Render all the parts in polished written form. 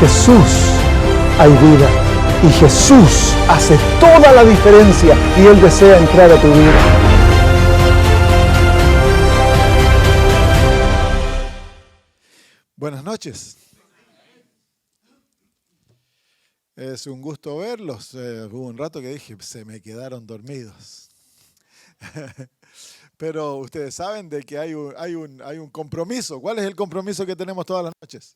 Jesús hay vida. Y Jesús hace toda la diferencia y Él desea entrar a tu vida. Buenas noches. Es un gusto verlos. Hubo un rato que dije, se me quedaron dormidos. Pero ustedes saben de que hay un compromiso. ¿Cuál es el compromiso que tenemos todas las noches?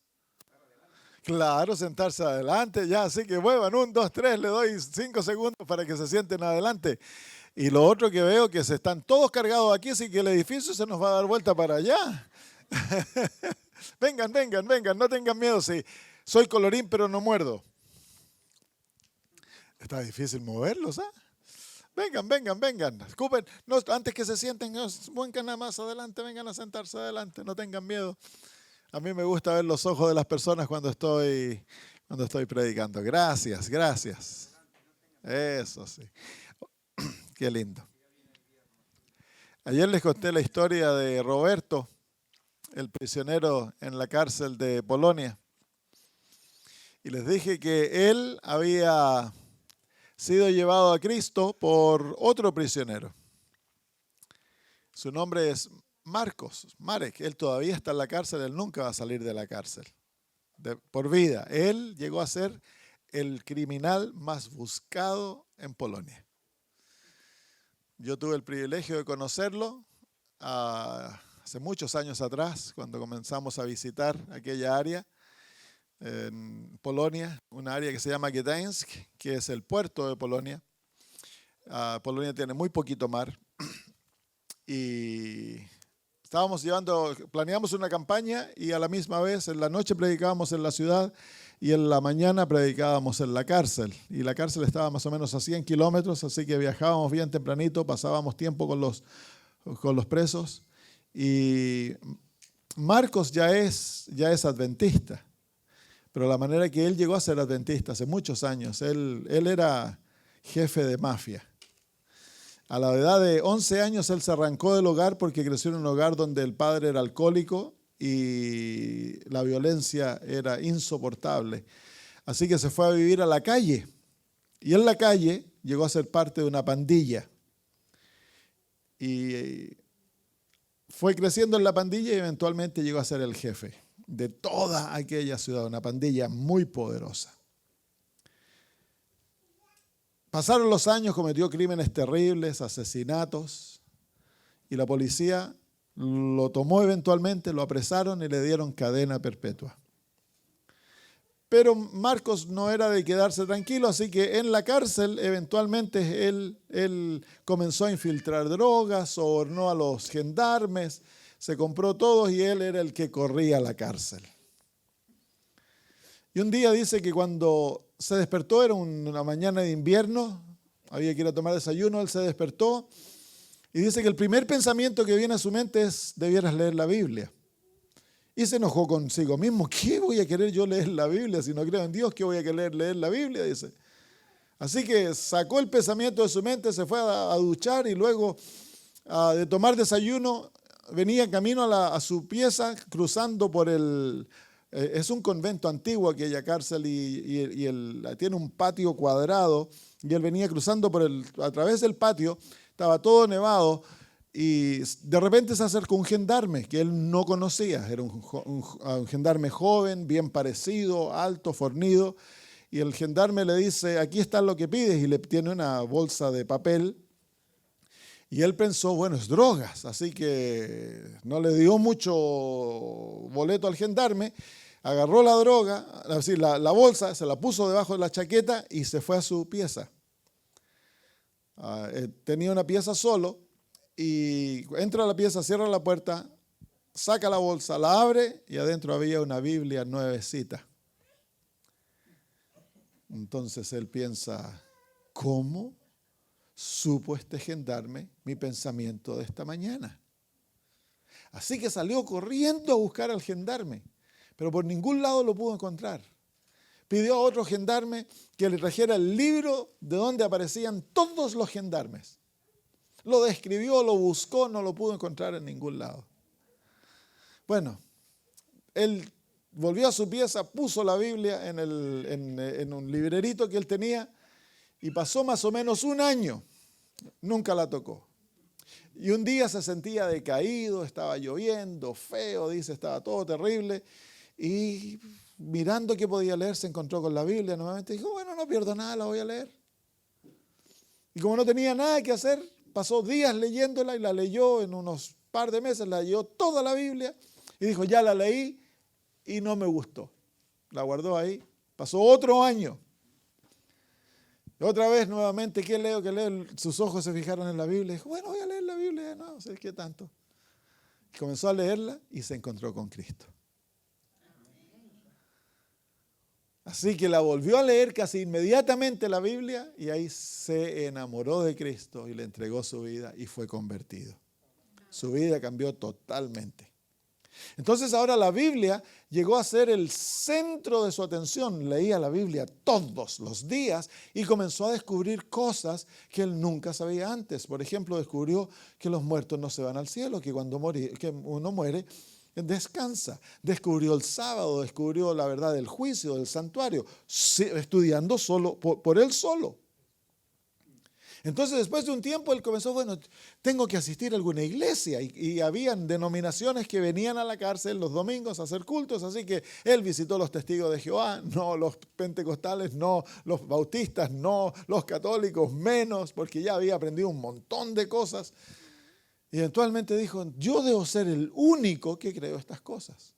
Claro, sentarse adelante, ya, así que muevan, 1, 2, 3, le doy 5 segundos para que se sienten adelante. Y lo otro que veo que se están todos cargados aquí, así que el edificio se nos va a dar vuelta para allá. Vengan, no tengan miedo, sí. Soy colorín, pero no muerdo. Está difícil moverlos, ¿ah? Vengan. Escupen, no, antes que se sienten, vengan nada más adelante, vengan a sentarse adelante, no tengan miedo. A mí me gusta ver los ojos de las personas cuando estoy predicando. Gracias. Eso sí. Qué lindo. Ayer les conté la historia de Roberto, el prisionero en la cárcel de Polonia. Y les dije que él había sido llevado a Cristo por otro prisionero. Su nombre es Marek. Él todavía está en la cárcel, él nunca va a salir de la cárcel. Por vida. Él llegó a ser el criminal más buscado en Polonia. Yo tuve el privilegio de conocerlo hace muchos años atrás, cuando comenzamos a visitar aquella área en Polonia, una área que se llama Gdańsk, que es el puerto de Polonia. Polonia tiene muy poquito mar y planeamos una campaña y a la misma vez en la noche predicábamos en la ciudad y en la mañana predicábamos en la cárcel. Y la cárcel estaba más o menos a 100 kilómetros, así que viajábamos bien tempranito, pasábamos tiempo con los presos. Y Marcos ya es adventista, pero la manera que él llegó a ser adventista hace muchos años, él era jefe de mafia. A la edad de 11 años él se arrancó del hogar porque creció en un hogar donde el padre era alcohólico y la violencia era insoportable. Así que se fue a vivir a la calle y en la calle llegó a ser parte de una pandilla. Y fue creciendo en la pandilla y eventualmente llegó a ser el jefe de toda aquella ciudad, una pandilla muy poderosa. Pasaron los años, cometió crímenes terribles, asesinatos, y la policía lo tomó eventualmente, lo apresaron y le dieron cadena perpetua. Pero Marcos no era de quedarse tranquilo, así que en la cárcel eventualmente él comenzó a infiltrar drogas, sobornó a los gendarmes, se compró todos y él era el que corría la cárcel. Y un día dice que cuando se despertó, era una mañana de invierno, había que ir a tomar desayuno, él se despertó y dice que el primer pensamiento que viene a su mente es: debieras leer la Biblia. Y se enojó consigo mismo: ¿qué voy a querer yo leer la Biblia? Si no creo en Dios, ¿qué voy a querer leer la Biblia? Dice. Así que sacó el pensamiento de su mente, se fue a duchar y luego de tomar desayuno venía camino a su pieza cruzando por es un convento antiguo aquella cárcel y tiene un patio cuadrado y él venía cruzando a través del patio, estaba todo nevado y de repente se acercó un gendarme que él no conocía, era un gendarme joven, bien parecido, alto, fornido, y el gendarme le dice: aquí está lo que pides, y le tiene una bolsa de papel. Y él pensó, bueno, es drogas, así que no le dio mucho boleto al gendarme, agarró la droga, la bolsa, se la puso debajo de la chaqueta y se fue a su pieza. Tenía una pieza solo y entra a la pieza, cierra la puerta, saca la bolsa, la abre y adentro había una Biblia nuevecita. Entonces él piensa, ¿cómo supo este gendarme mi pensamiento de esta mañana? Así que salió corriendo a buscar al gendarme, pero por ningún lado lo pudo encontrar. Pidió a otro gendarme que le trajera el libro de donde aparecían todos los gendarmes. Lo describió, lo buscó, no lo pudo encontrar en ningún lado. Bueno, él volvió a su pieza, puso la Biblia en un librerito que él tenía y pasó más o menos un año. Nunca la tocó. Y un día se sentía decaído, estaba lloviendo, feo, dice, estaba todo terrible. Y mirando qué podía leer, se encontró con la Biblia nuevamente. Dijo, bueno, no pierdo nada, la voy a leer. Y como no tenía nada que hacer, pasó días leyéndola y la leyó en unos par de meses, la leyó toda la Biblia. Y dijo, ya la leí y no me gustó. La guardó ahí. Pasó otro año. Otra vez nuevamente, ¿qué leo? ¿Qué leo? Sus ojos se fijaron en la Biblia. Dijo, bueno, voy a leer la Biblia. No sé qué tanto. Y comenzó a leerla y se encontró con Cristo. Así que la volvió a leer casi inmediatamente la Biblia y ahí se enamoró de Cristo y le entregó su vida y fue convertido. Su vida cambió totalmente. Entonces ahora la Biblia llegó a ser el centro de su atención. Leía la Biblia todos los días y comenzó a descubrir cosas que él nunca sabía antes. Por ejemplo, descubrió que los muertos no se van al cielo, que cuando que uno muere, descansa. Descubrió el sábado, descubrió la verdad del juicio, del santuario, estudiando solo, por él solo. Entonces, después de un tiempo, él comenzó, bueno, tengo que asistir a alguna iglesia. Y habían denominaciones que venían a la cárcel los domingos a hacer cultos. Así que él visitó los testigos de Jehová, no los pentecostales, no los bautistas, no los católicos, menos, porque ya había aprendido un montón de cosas. Y eventualmente dijo, yo debo ser el único que creo estas cosas.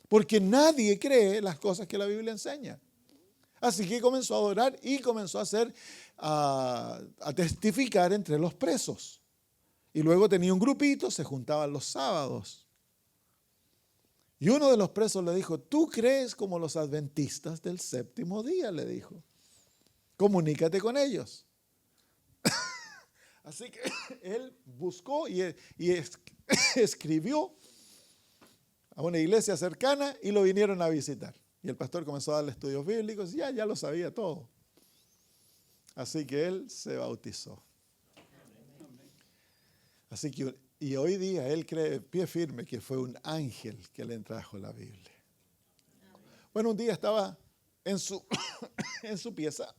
Porque nadie cree las cosas que la Biblia enseña. Así que comenzó a adorar y comenzó a testificar entre los presos. Y luego tenía un grupito, se juntaban los sábados. Y uno de los presos le dijo, ¿tú crees como los adventistas del séptimo día? Le dijo, comunícate con ellos. Así que él buscó y escribió a una iglesia cercana y lo vinieron a visitar. Y el pastor comenzó a darle estudios bíblicos y ya lo sabía todo. Así que él se bautizó. Así que, y hoy día él cree pie firme que fue un ángel que le trajo la Biblia. Bueno, un día estaba en su pieza,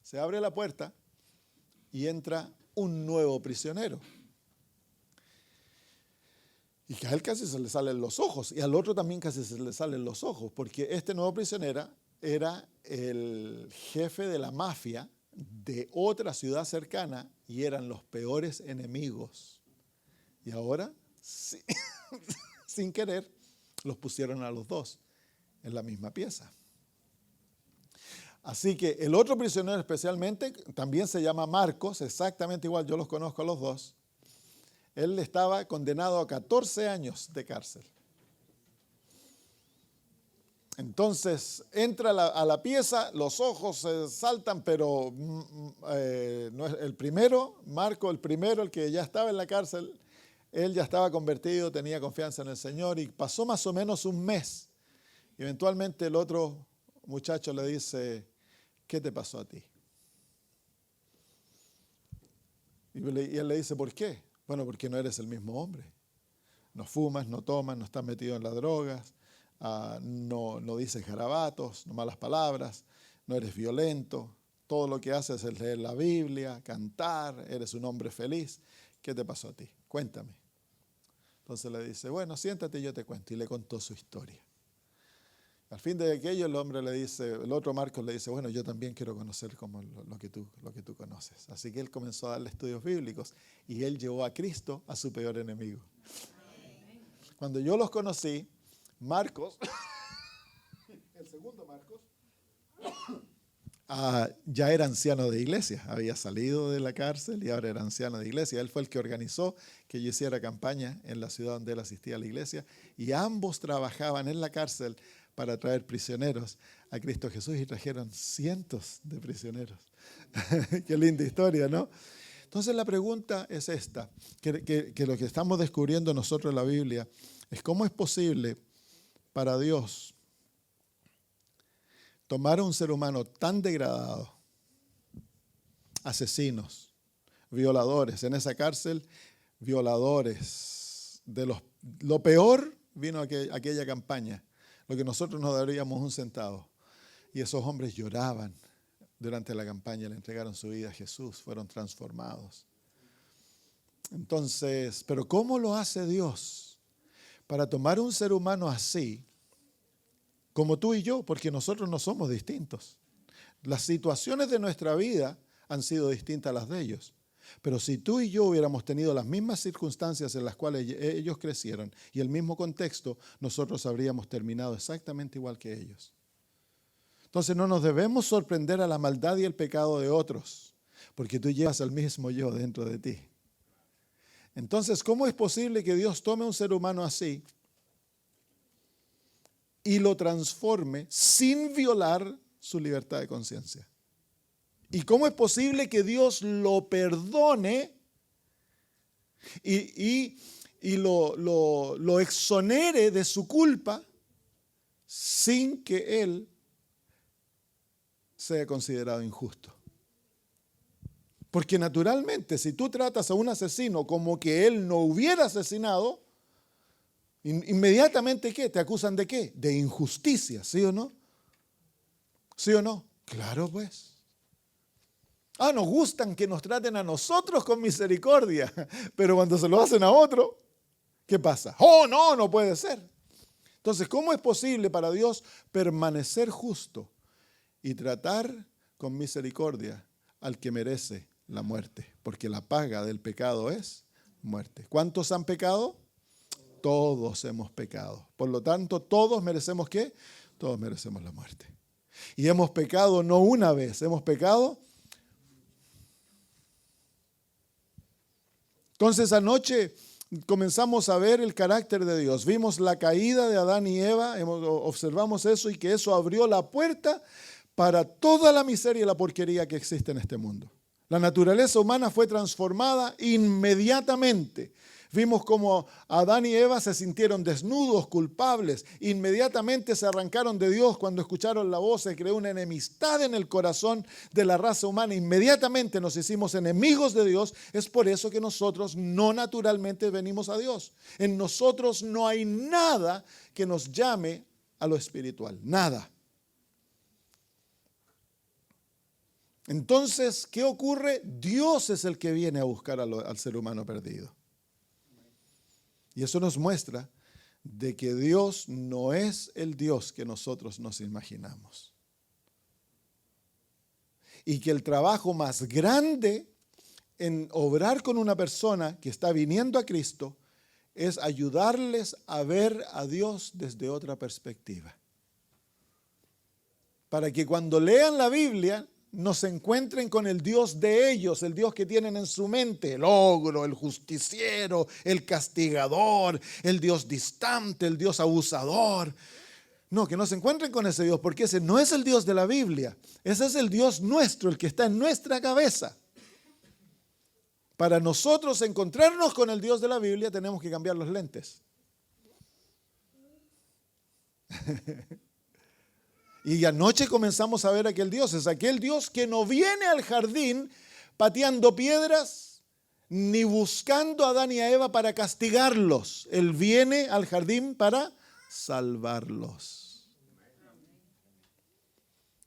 se abre la puerta y entra un nuevo prisionero. Y a él casi se le salen los ojos, y al otro también casi se le salen los ojos, porque este nuevo prisionero era el jefe de la mafia de otra ciudad cercana y eran los peores enemigos. Y ahora, sin querer, los pusieron a los dos en la misma pieza. Así que el otro prisionero especialmente, también se llama Marcos, exactamente igual, yo los conozco a los dos. Él estaba condenado a 14 años de cárcel. Entonces entra a la pieza, los ojos se saltan, pero no es el primero, Marco, el primero, el que ya estaba en la cárcel, él ya estaba convertido, tenía confianza en el Señor y pasó más o menos un mes. Y eventualmente el otro muchacho le dice, ¿qué te pasó a ti? Y él le dice, ¿por qué? Bueno, porque no eres el mismo hombre. No fumas, no tomas, no estás metido en las drogas, no dices garabatos, no malas palabras, no eres violento. Todo lo que haces es leer la Biblia, cantar, eres un hombre feliz. ¿Qué te pasó a ti? Cuéntame. Entonces le dice, bueno, siéntate y yo te cuento. Y le contó su historia. Al fin de aquello el otro Marcos le dice, bueno, yo también quiero conocer como lo que tú conoces. Así que él comenzó a darle estudios bíblicos y él llevó a Cristo a su peor enemigo. Cuando yo los conocí, Marcos, el segundo Marcos, ya era anciano de iglesia, había salido de la cárcel y ahora era anciano de iglesia. Él fue el que organizó que yo hiciera campaña en la ciudad donde él asistía a la iglesia y ambos trabajaban en la cárcel para traer prisioneros a Cristo Jesús y trajeron cientos de prisioneros. Qué linda historia, ¿no? Entonces la pregunta es esta, que lo que estamos descubriendo nosotros en la Biblia es cómo es posible para Dios tomar a un ser humano tan degradado, asesinos, violadores, en esa cárcel, violadores, lo peor vino aquella campaña. lo que nosotros no daríamos un centavo. Y esos hombres lloraban durante la campaña, le entregaron su vida a Jesús, fueron transformados. Entonces, pero ¿cómo lo hace Dios para tomar un ser humano así, como tú y yo? Porque nosotros no somos distintos. Las situaciones de nuestra vida han sido distintas a las de ellos. Pero si tú y yo hubiéramos tenido las mismas circunstancias en las cuales ellos crecieron y el mismo contexto, nosotros habríamos terminado exactamente igual que ellos. Entonces no nos debemos sorprender a la maldad y el pecado de otros, porque tú llevas al mismo yo dentro de ti. Entonces, ¿cómo es posible que Dios tome a un ser humano así y lo transforme sin violar su libertad de conciencia? ¿Y cómo es posible que Dios lo perdone y lo exonere de su culpa sin que él sea considerado injusto? Porque naturalmente, si tú tratas a un asesino como que él no hubiera asesinado, inmediatamente ¿qué? ¿Te acusan de qué? De injusticia, ¿sí o no? ¿Sí o no? Claro, pues. Nos gustan que nos traten a nosotros con misericordia, pero cuando se lo hacen a otro, ¿qué pasa? No puede ser. Entonces, ¿cómo es posible para Dios permanecer justo y tratar con misericordia al que merece la muerte? Porque la paga del pecado es muerte. ¿Cuántos han pecado? Todos hemos pecado. Por lo tanto, todos merecemos ¿qué? Todos merecemos la muerte. Y hemos pecado no una vez, hemos pecado. Entonces anoche comenzamos a ver el carácter de Dios. Vimos la caída de Adán y Eva, observamos eso y que eso abrió la puerta para toda la miseria y la porquería que existe en este mundo. La naturaleza humana fue transformada inmediatamente. Vimos cómo Adán y Eva se sintieron desnudos, culpables. Inmediatamente se arrancaron de Dios cuando escucharon la voz. Se creó una enemistad en el corazón de la raza humana. Inmediatamente nos hicimos enemigos de Dios. Es por eso que nosotros no naturalmente venimos a Dios. En nosotros no hay nada que nos llame a lo espiritual. Nada. Entonces, ¿qué ocurre? Dios es el que viene a buscar al ser humano perdido. Y eso nos muestra de que Dios no es el Dios que nosotros nos imaginamos. Y que el trabajo más grande en obrar con una persona que está viniendo a Cristo es ayudarles a ver a Dios desde otra perspectiva. Para que cuando lean la Biblia no se encuentren con el Dios de ellos, el Dios que tienen en su mente, el ogro, el justiciero, el castigador, el Dios distante, el Dios abusador. No, que no se encuentren con ese Dios, porque ese no es el Dios de la Biblia. Ese es el Dios nuestro, el que está en nuestra cabeza. Para nosotros encontrarnos con el Dios de la Biblia tenemos que cambiar los lentes. Y anoche comenzamos a ver aquel Dios. Es aquel Dios que no viene al jardín pateando piedras ni buscando a Adán y a Eva para castigarlos. Él viene al jardín para salvarlos.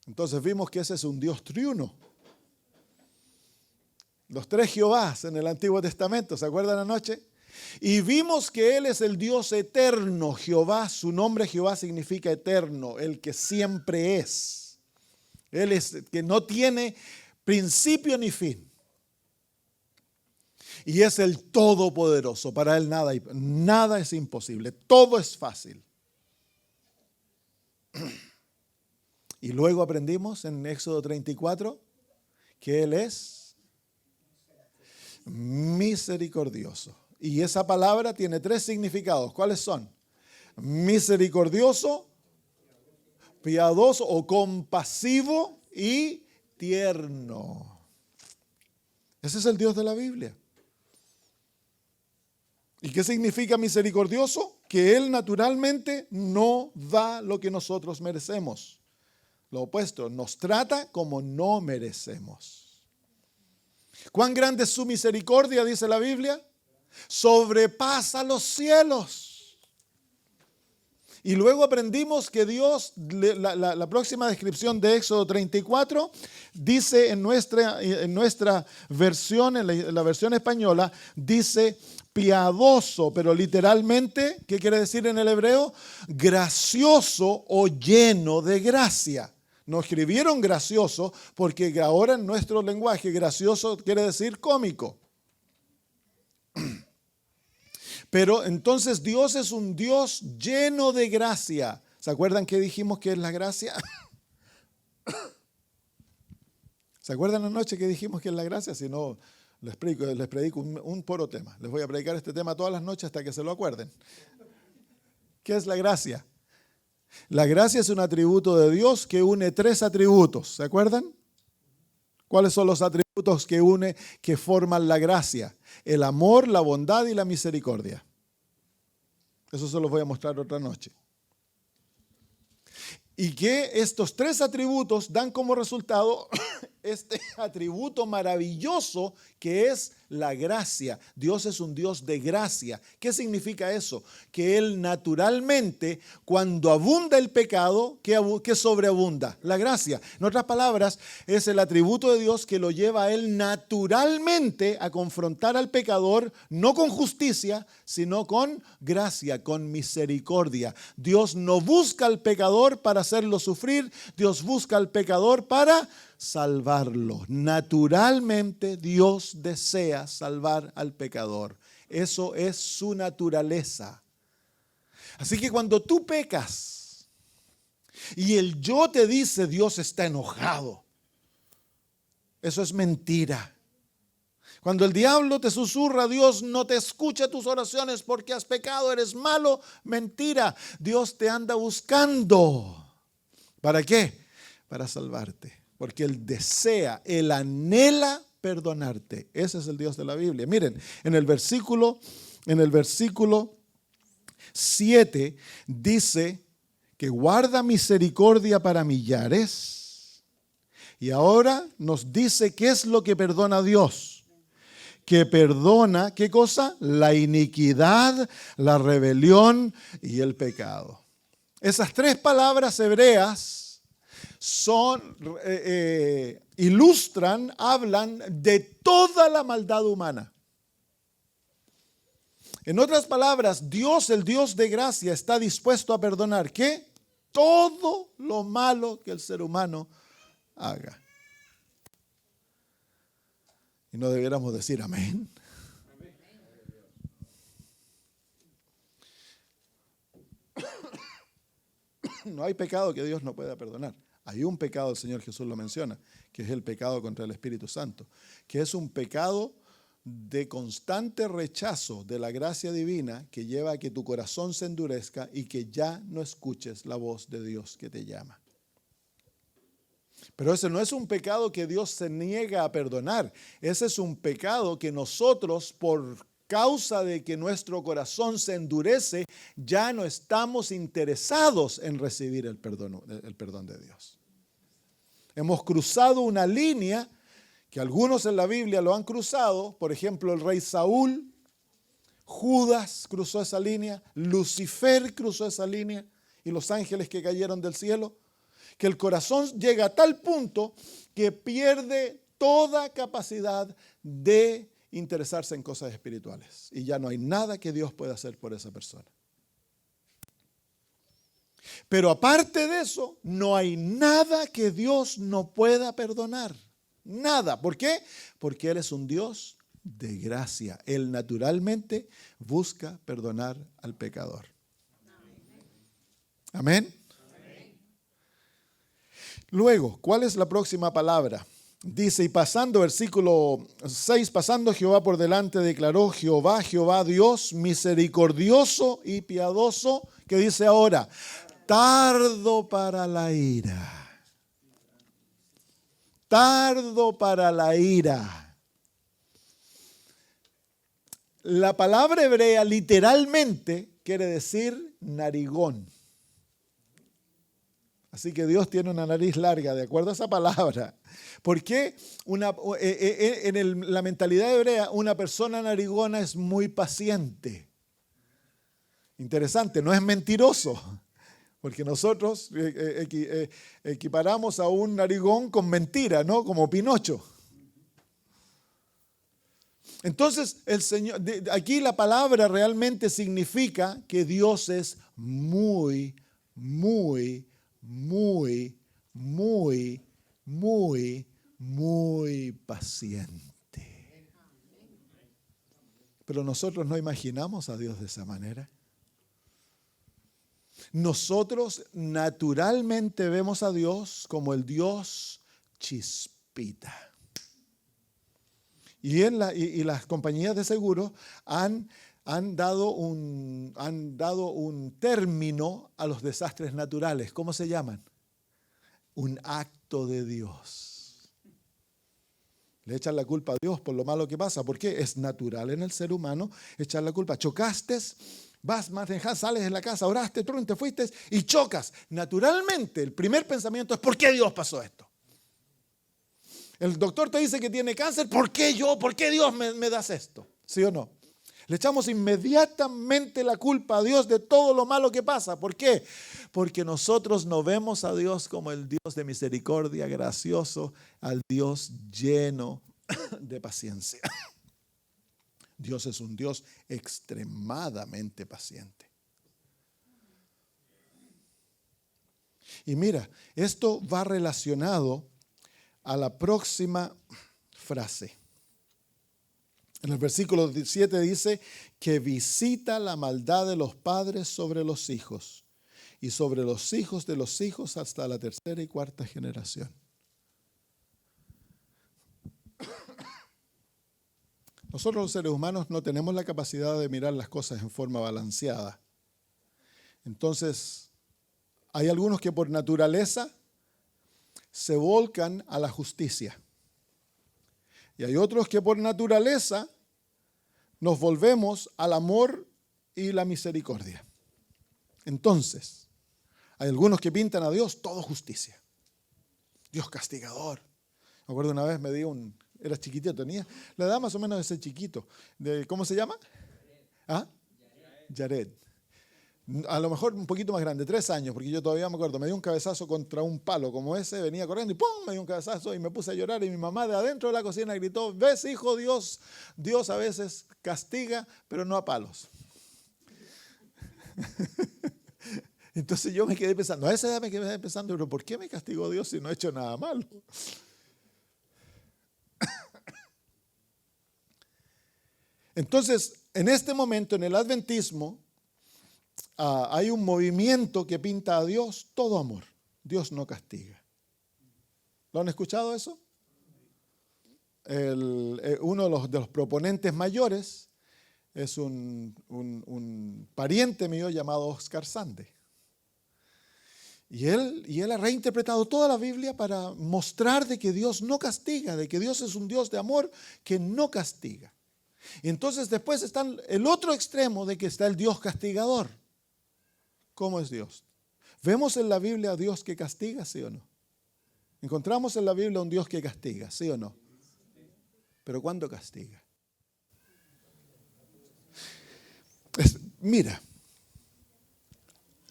Entonces vimos que ese es un Dios triuno. Los tres Jehovás en el Antiguo Testamento, ¿se acuerdan anoche? Y vimos que Él es el Dios eterno, Jehová. Su nombre Jehová significa eterno, el que siempre es. Él es el que no tiene principio ni fin. Y es el Todopoderoso. Para Él nada es imposible, todo es fácil. Y luego aprendimos en Éxodo 34 que Él es misericordioso. Y esa palabra tiene tres significados. ¿Cuáles son? Misericordioso, piadoso o compasivo y tierno. Ese es el Dios de la Biblia. ¿Y qué significa misericordioso? Que Él naturalmente no da lo que nosotros merecemos. Lo opuesto, nos trata como no merecemos. ¿Cuán grande es su misericordia, dice la Biblia? Sobrepasa los cielos. Y luego aprendimos que Dios, la próxima descripción de Éxodo 34, dice en nuestra versión, en la versión española, dice piadoso, pero literalmente, ¿qué quiere decir en el hebreo? Gracioso o lleno de gracia. No escribieron gracioso porque ahora en nuestro lenguaje gracioso quiere decir cómico. Pero entonces Dios es un Dios lleno de gracia. ¿Se acuerdan que dijimos que es la gracia? ¿Se acuerdan anoche que dijimos que es la gracia? Si no, les predico un puro tema. Les voy a predicar este tema todas las noches hasta que se lo acuerden. ¿Qué es la gracia? La gracia es un atributo de Dios que une 3 atributos. ¿Se acuerdan? ¿Cuáles son los atributos que forman la gracia? El amor, la bondad y la misericordia. Eso se los voy a mostrar otra noche. Y que estos 3 atributos dan como resultado este atributo maravilloso que es la gracia. Dios es un Dios de gracia. ¿Qué significa eso? Que Él naturalmente, cuando abunda el pecado, ¿qué sobreabunda? La gracia. En otras palabras, es el atributo de Dios que lo lleva a Él naturalmente a confrontar al pecador, no con justicia, sino con gracia, con misericordia. Dios no busca al pecador para hacerlo sufrir, Dios busca al pecador para salvarlo. Naturalmente Dios desea salvar al pecador. Eso es su naturaleza. Así que cuando tú pecas y el yo te dice Dios está enojado, eso es mentira. Cuando el diablo te susurra, Dios no te escucha tus oraciones porque has pecado, eres malo, mentira. Dios te anda buscando. ¿Para qué? Para salvarte. Porque Él desea, Él anhela perdonarte. Ese es el Dios de la Biblia. Miren, en el versículo 7 dice que guarda misericordia para millares. Y ahora nos dice qué es lo que perdona Dios. Que perdona, ¿qué cosa? La iniquidad, la rebelión y el pecado. Esas 3 palabras hebreas ilustran, hablan de toda la maldad humana. En otras palabras, Dios, el Dios de gracia, está dispuesto a perdonar ¿qué? Todo lo malo que el ser humano haga. Y no debiéramos decir amén. No hay pecado que Dios no pueda perdonar. Hay un pecado, el Señor Jesús lo menciona, que es el pecado contra el Espíritu Santo, que es un pecado de constante rechazo de la gracia divina que lleva a que tu corazón se endurezca y que ya no escuches la voz de Dios que te llama. Pero ese no es un pecado que Dios se niega a perdonar. Ese es un pecado que nosotros, por causa de que nuestro corazón se endurece, ya no estamos interesados en recibir el perdón de Dios. Hemos cruzado una línea que algunos en la Biblia lo han cruzado. Por ejemplo, el rey Saúl, Judas cruzó esa línea, Lucifer cruzó esa línea y los ángeles que cayeron del cielo. Que el corazón llega a tal punto que pierde toda capacidad de interesarse en cosas espirituales. Y ya no hay nada que Dios pueda hacer por esa persona. Pero aparte de eso, no hay nada que Dios no pueda perdonar. Nada. ¿Por qué? Porque Él es un Dios de gracia. Él naturalmente busca perdonar al pecador. Amén. Luego, ¿cuál es la próxima palabra? Dice, y pasando, versículo 6, pasando Jehová por delante, declaró Jehová Dios, misericordioso y piadoso, que dice ahora, tardo para la ira. Tardo para la ira. La palabra hebrea literalmente quiere decir narigón. Así que Dios tiene una nariz larga, de acuerdo a esa palabra. ¿Por qué? En la mentalidad hebrea, una persona narigona es muy paciente. Interesante, no es mentiroso. Porque nosotros equiparamos a un narigón con mentira, ¿no? Como Pinocho. Entonces, el Señor, aquí la palabra realmente significa que Dios es muy, muy, muy, muy, muy, muy paciente. Pero nosotros no imaginamos a Dios de esa manera. Nosotros naturalmente vemos a Dios como el Dios chispita. Y las compañías de seguro han dado un término a los desastres naturales. ¿Cómo se llaman? Un acto de Dios. Le echan la culpa a Dios por lo malo que pasa. ¿Por qué? Es natural en el ser humano echar la culpa. Chocaste, vas manejando, sales de la casa, oraste, te fuiste y chocas. Naturalmente, el primer pensamiento es: ¿por qué Dios pasó esto? El doctor te dice que tiene cáncer. ¿Por qué yo? ¿Por qué Dios me das esto? ¿Sí o no? Le echamos inmediatamente la culpa a Dios de todo lo malo que pasa. ¿Por qué? Porque nosotros no vemos a Dios como el Dios de misericordia, gracioso, al Dios lleno de paciencia. Dios es un Dios extremadamente paciente. Y mira, esto va relacionado a la próxima frase. En el versículo 7 dice que visita la maldad de los padres sobre los hijos y sobre los hijos de los hijos hasta la tercera y cuarta generación. Nosotros los seres humanos no tenemos la capacidad de mirar las cosas en forma balanceada. Entonces, hay algunos que por naturaleza se volcan a la justicia. Y hay otros que por naturaleza nos volvemos al amor y la misericordia. Entonces, hay algunos que pintan a Dios todo justicia. Dios castigador. Me acuerdo una vez me dio era chiquitito, tenía la edad más o menos de ese chiquito. ¿Cómo se llama? ¿Ah? Jared. A lo mejor un poquito más grande, 3 años, porque yo todavía me acuerdo, me dio un cabezazo contra un palo como ese, venía corriendo y ¡pum! Me dio un cabezazo y me puse a llorar y mi mamá de adentro de la cocina gritó: ¿ves, hijo? Dios a veces castiga, pero no a palos. Entonces yo me quedé pensando, a esa edad me quedé pensando, pero ¿por qué me castigó Dios si no he hecho nada malo? Entonces, en este momento, en el adventismo, hay un movimiento que pinta a Dios todo amor. Dios no castiga. ¿Lo han escuchado eso? Uno de los proponentes mayores es un pariente mío llamado Oscar Sande. Y él ha reinterpretado toda la Biblia para mostrar de que Dios no castiga, de que Dios es un Dios de amor que no castiga. Y entonces después está el otro extremo de que está el Dios castigador. ¿Cómo es Dios? ¿Vemos en la Biblia a Dios que castiga, sí o no? ¿Encontramos en la Biblia un Dios que castiga, sí o no? ¿Pero cuándo castiga? Mira,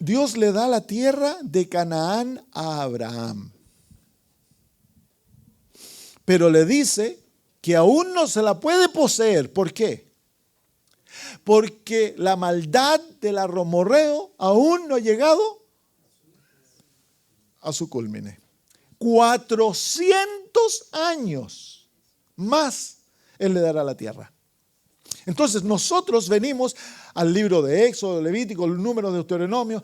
Dios le da la tierra de Canaán a Abraham. Pero le dice que aún no se la puede poseer. ¿Por qué? Porque la maldad del amorreo aún no ha llegado a su culmine. 400 años más Él le dará la tierra. Entonces nosotros venimos al libro de Éxodo, Levítico, el número de Deuteronomio,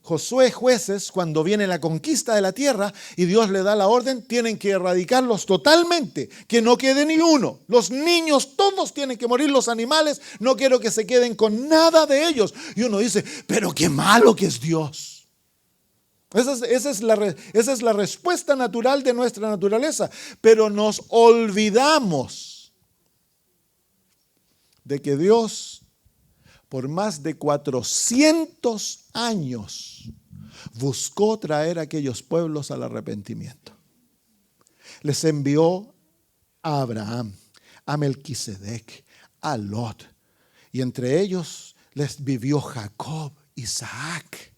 Josué, Jueces, cuando viene la conquista de la tierra y Dios le da la orden, tienen que erradicarlos totalmente, que no quede ni uno. Los niños todos tienen que morir, los animales, no quiero que se queden con nada de ellos. Y uno dice, pero qué malo que es Dios. Esa es la respuesta natural de nuestra naturaleza, pero nos olvidamos de que Dios, por más de 400 años, buscó traer a aquellos pueblos al arrepentimiento. Les envió a Abraham, a Melquisedec, a Lot, y entre ellos les vivió Jacob, Isaac.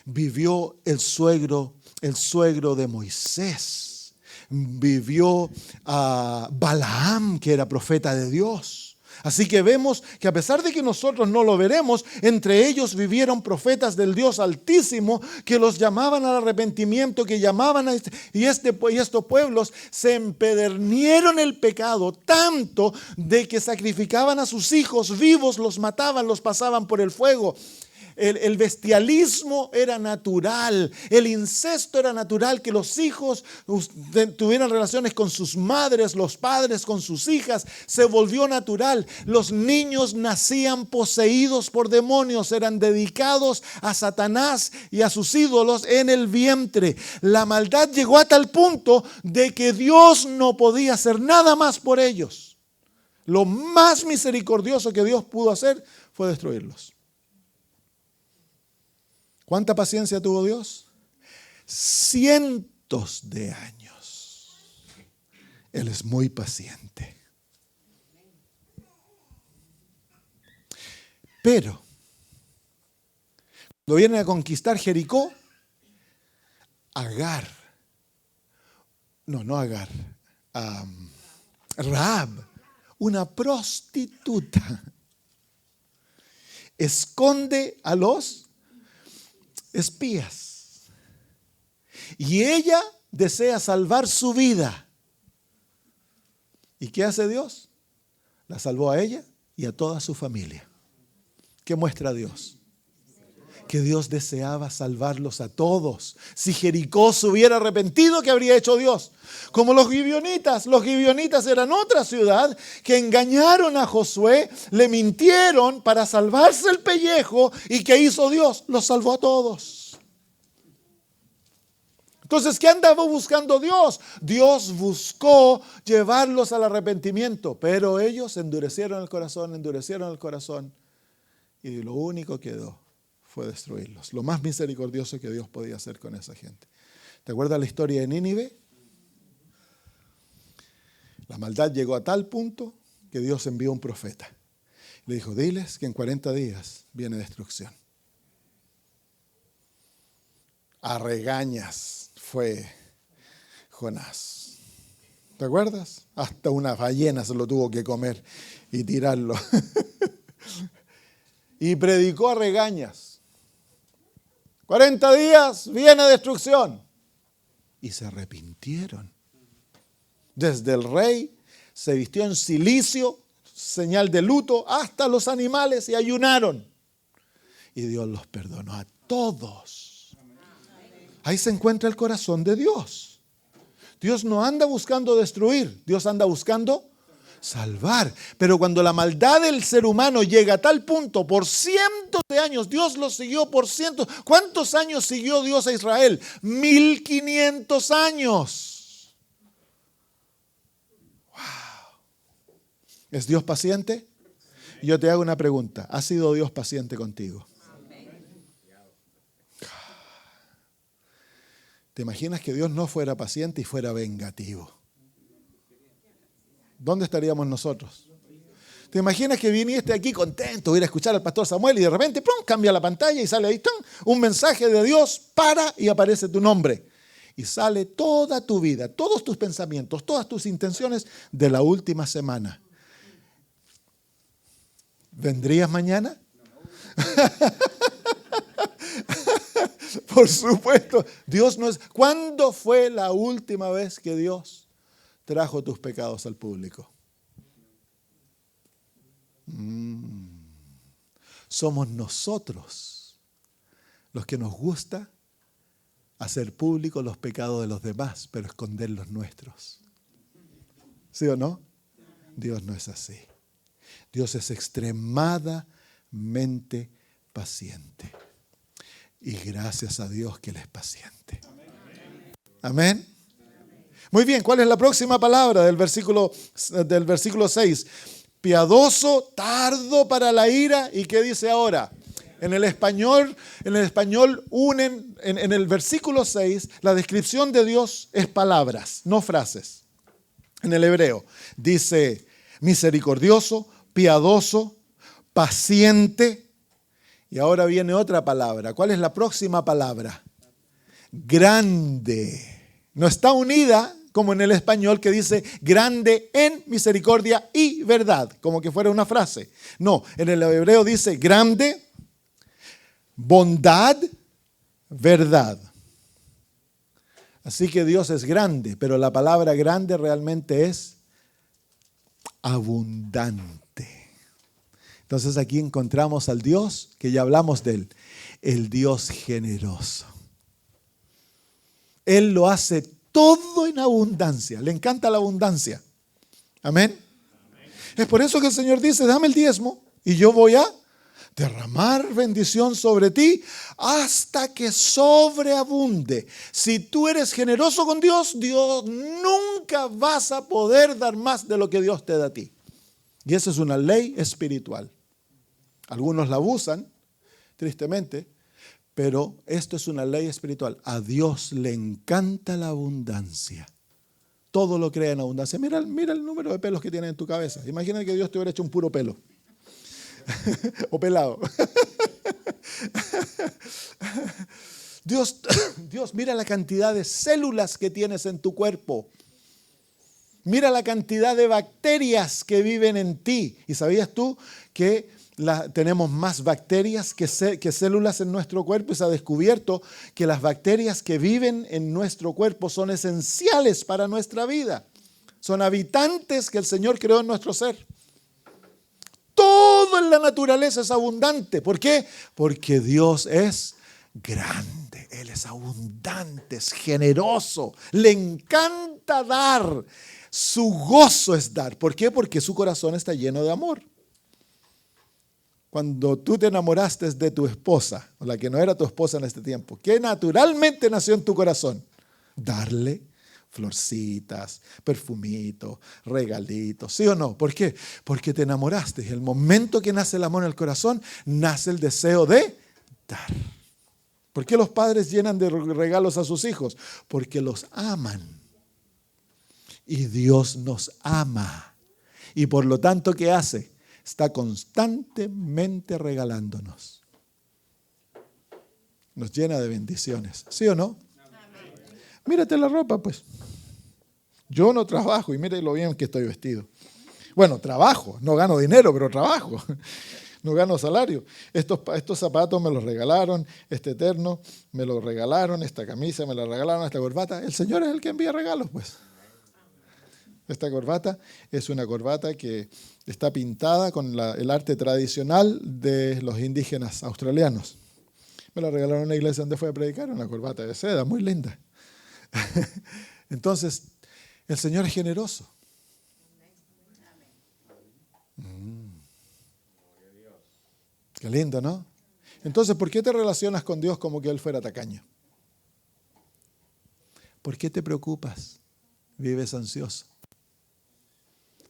Vivió el suegro de Moisés. Vivió a Balaam, que era profeta de Dios. Así que vemos que a pesar de que nosotros no lo veremos, entre ellos vivieron profetas del Dios Altísimo que los llamaban al arrepentimiento, que llamaban y estos pueblos se empedernieron el pecado tanto de que sacrificaban a sus hijos vivos, los mataban, los pasaban por el fuego. El bestialismo era natural, el incesto era natural, que los hijos tuvieran relaciones con sus madres, los padres con sus hijas, se volvió natural. Los niños nacían poseídos por demonios, eran dedicados a Satanás y a sus ídolos en el vientre. La maldad llegó a tal punto de que Dios no podía hacer nada más por ellos. Lo más misericordioso que Dios pudo hacer fue destruirlos. ¿Cuánta paciencia tuvo Dios? Cientos de años. Él es muy paciente. Pero, cuando vienen a conquistar Jericó, Rahab, una prostituta, esconde a los espías. Y ella desea salvar su vida. ¿Y qué hace Dios? La salvó a ella y a toda su familia. ¿Qué muestra Dios? Que Dios deseaba salvarlos a todos. Si Jericó se hubiera arrepentido, ¿qué habría hecho Dios? Como los gibeonitas. Los gibeonitas eran otra ciudad que engañaron a Josué, le mintieron para salvarse el pellejo. ¿Y qué hizo Dios? Los salvó a todos. Entonces, ¿qué andaba buscando Dios? Dios buscó llevarlos al arrepentimiento, pero ellos endurecieron el corazón y lo único que quedó fue destruirlos. Lo más misericordioso que Dios podía hacer con esa gente. ¿Te acuerdas la historia de Nínive? La maldad llegó a tal punto que Dios envió un profeta. Le dijo, diles que en 40 días viene destrucción. A regañas fue Jonás. ¿Te acuerdas? Hasta una ballena se lo tuvo que comer y tirarlo. Y predicó a regañas. 40 días, viene destrucción. Y se arrepintieron. Desde el rey se vistió en cilicio, señal de luto, hasta los animales y ayunaron. Y Dios los perdonó a todos. Ahí se encuentra el corazón de Dios. Dios no anda buscando destruir, Dios anda buscando salvar. Pero cuando la maldad del ser humano llega a tal punto, por cientos de años, Dios los siguió por cientos. ¿Cuántos años siguió Dios a Israel? 1500 años. Wow. ¿Es Dios paciente? Yo te hago una pregunta. ¿Ha sido Dios paciente contigo? ¿Te imaginas que Dios no fuera paciente y fuera vengativo? ¿Dónde estaríamos nosotros? ¿Te imaginas que viniste aquí contento, ir a escuchar al pastor Samuel y de repente ¡pum!, cambia la pantalla y sale ahí ¡tum!, un mensaje de Dios, para y aparece tu nombre? Y sale toda tu vida, todos tus pensamientos, todas tus intenciones de la última semana. ¿Vendrías mañana? Por supuesto, Dios no es. ¿Cuándo fue la última vez que Dios trajo tus pecados al público? Somos nosotros los que nos gusta hacer públicos los pecados de los demás, pero esconder los nuestros. ¿Sí o no? Dios no es así. Dios es extremadamente paciente. Y gracias a Dios que Él es paciente. Amén. Muy bien, ¿cuál es la próxima palabra del versículo 6? Piadoso, tardo para la ira. ¿Y qué dice ahora? En el español unen, en el versículo 6, la descripción de Dios es palabras, no frases. En el hebreo dice misericordioso, piadoso, paciente Y ahora viene otra palabra. ¿Cuál es la próxima palabra? Grande. No está unida como en el español que dice grande en misericordia y verdad, como que fuera una frase. No, en el hebreo dice grande, bondad, verdad. Así que Dios es grande, pero la palabra grande realmente es abundante. Entonces aquí encontramos al Dios, que ya hablamos de él, el Dios generoso. Él lo hace todo en abundancia. Le encanta la abundancia. Amén. Es por eso que el Señor dice, dame el diezmo y yo voy a derramar bendición sobre ti hasta que sobreabunde. Si tú eres generoso con Dios, Dios nunca vas a poder dar más de lo que Dios te da a ti. Y esa es una ley espiritual. Algunos la abusan, tristemente, pero esto es una ley espiritual. A Dios le encanta la abundancia. Todo lo crea en abundancia. Mira el número de pelos que tienes en tu cabeza. Imagina que Dios te hubiera hecho un puro pelo. O pelado. Dios, mira la cantidad de células que tienes en tu cuerpo. Mira la cantidad de bacterias que viven en ti. ¿Y sabías tú que tenemos más bacterias que células en nuestro cuerpo? Y se ha descubierto que las bacterias que viven en nuestro cuerpo son esenciales para nuestra vida. Son habitantes que el Señor creó en nuestro ser. Todo en la naturaleza es abundante. ¿Por qué? Porque Dios es grande. Él es abundante, es generoso. Le encanta dar. Su gozo es dar. ¿Por qué? Porque su corazón está lleno de amor. Cuando tú te enamoraste de tu esposa, o la que no era tu esposa en este tiempo, ¿qué naturalmente nació en tu corazón? Darle florcitas, perfumitos, regalitos, ¿sí o no? ¿Por qué? Porque te enamoraste. Y el momento que nace el amor en el corazón, nace el deseo de dar. ¿Por qué los padres llenan de regalos a sus hijos? Porque los aman. Y Dios nos ama. Y por lo tanto, ¿qué hace? Está constantemente regalándonos. Nos llena de bendiciones. ¿Sí o no? Amén. Mírate la ropa, pues. Yo no trabajo y mire lo bien que estoy vestido. Bueno, trabajo. No gano dinero, pero trabajo. No gano salario. Estos zapatos me los regalaron. Este terno me lo regalaron. Esta camisa me la regalaron. Esta corbata. El Señor es el que envía regalos, pues. Esta corbata es una corbata que está pintada con el arte tradicional de los indígenas australianos. Me la regalaron en una iglesia donde fui a predicar, una corbata de seda, muy linda. Entonces, el Señor es generoso. Qué lindo, ¿no? Entonces, ¿por qué te relacionas con Dios como que Él fuera tacaño? ¿Por qué te preocupas? Vives ansioso.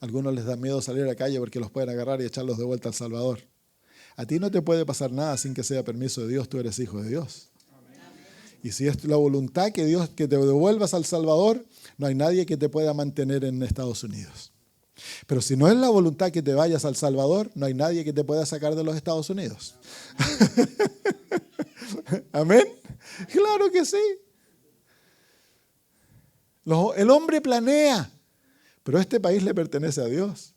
A algunos les da miedo salir a la calle porque los pueden agarrar y echarlos de vuelta al Salvador. A ti no te puede pasar nada sin que sea permiso de Dios. Tú eres hijo de Dios. Y si es la voluntad que Dios que te devuelvas al Salvador, no hay nadie que te pueda mantener en Estados Unidos. Pero si no es la voluntad que te vayas al Salvador, no hay nadie que te pueda sacar de los Estados Unidos. ¿Amén? Claro que sí. El hombre planea. Pero este país le pertenece a Dios.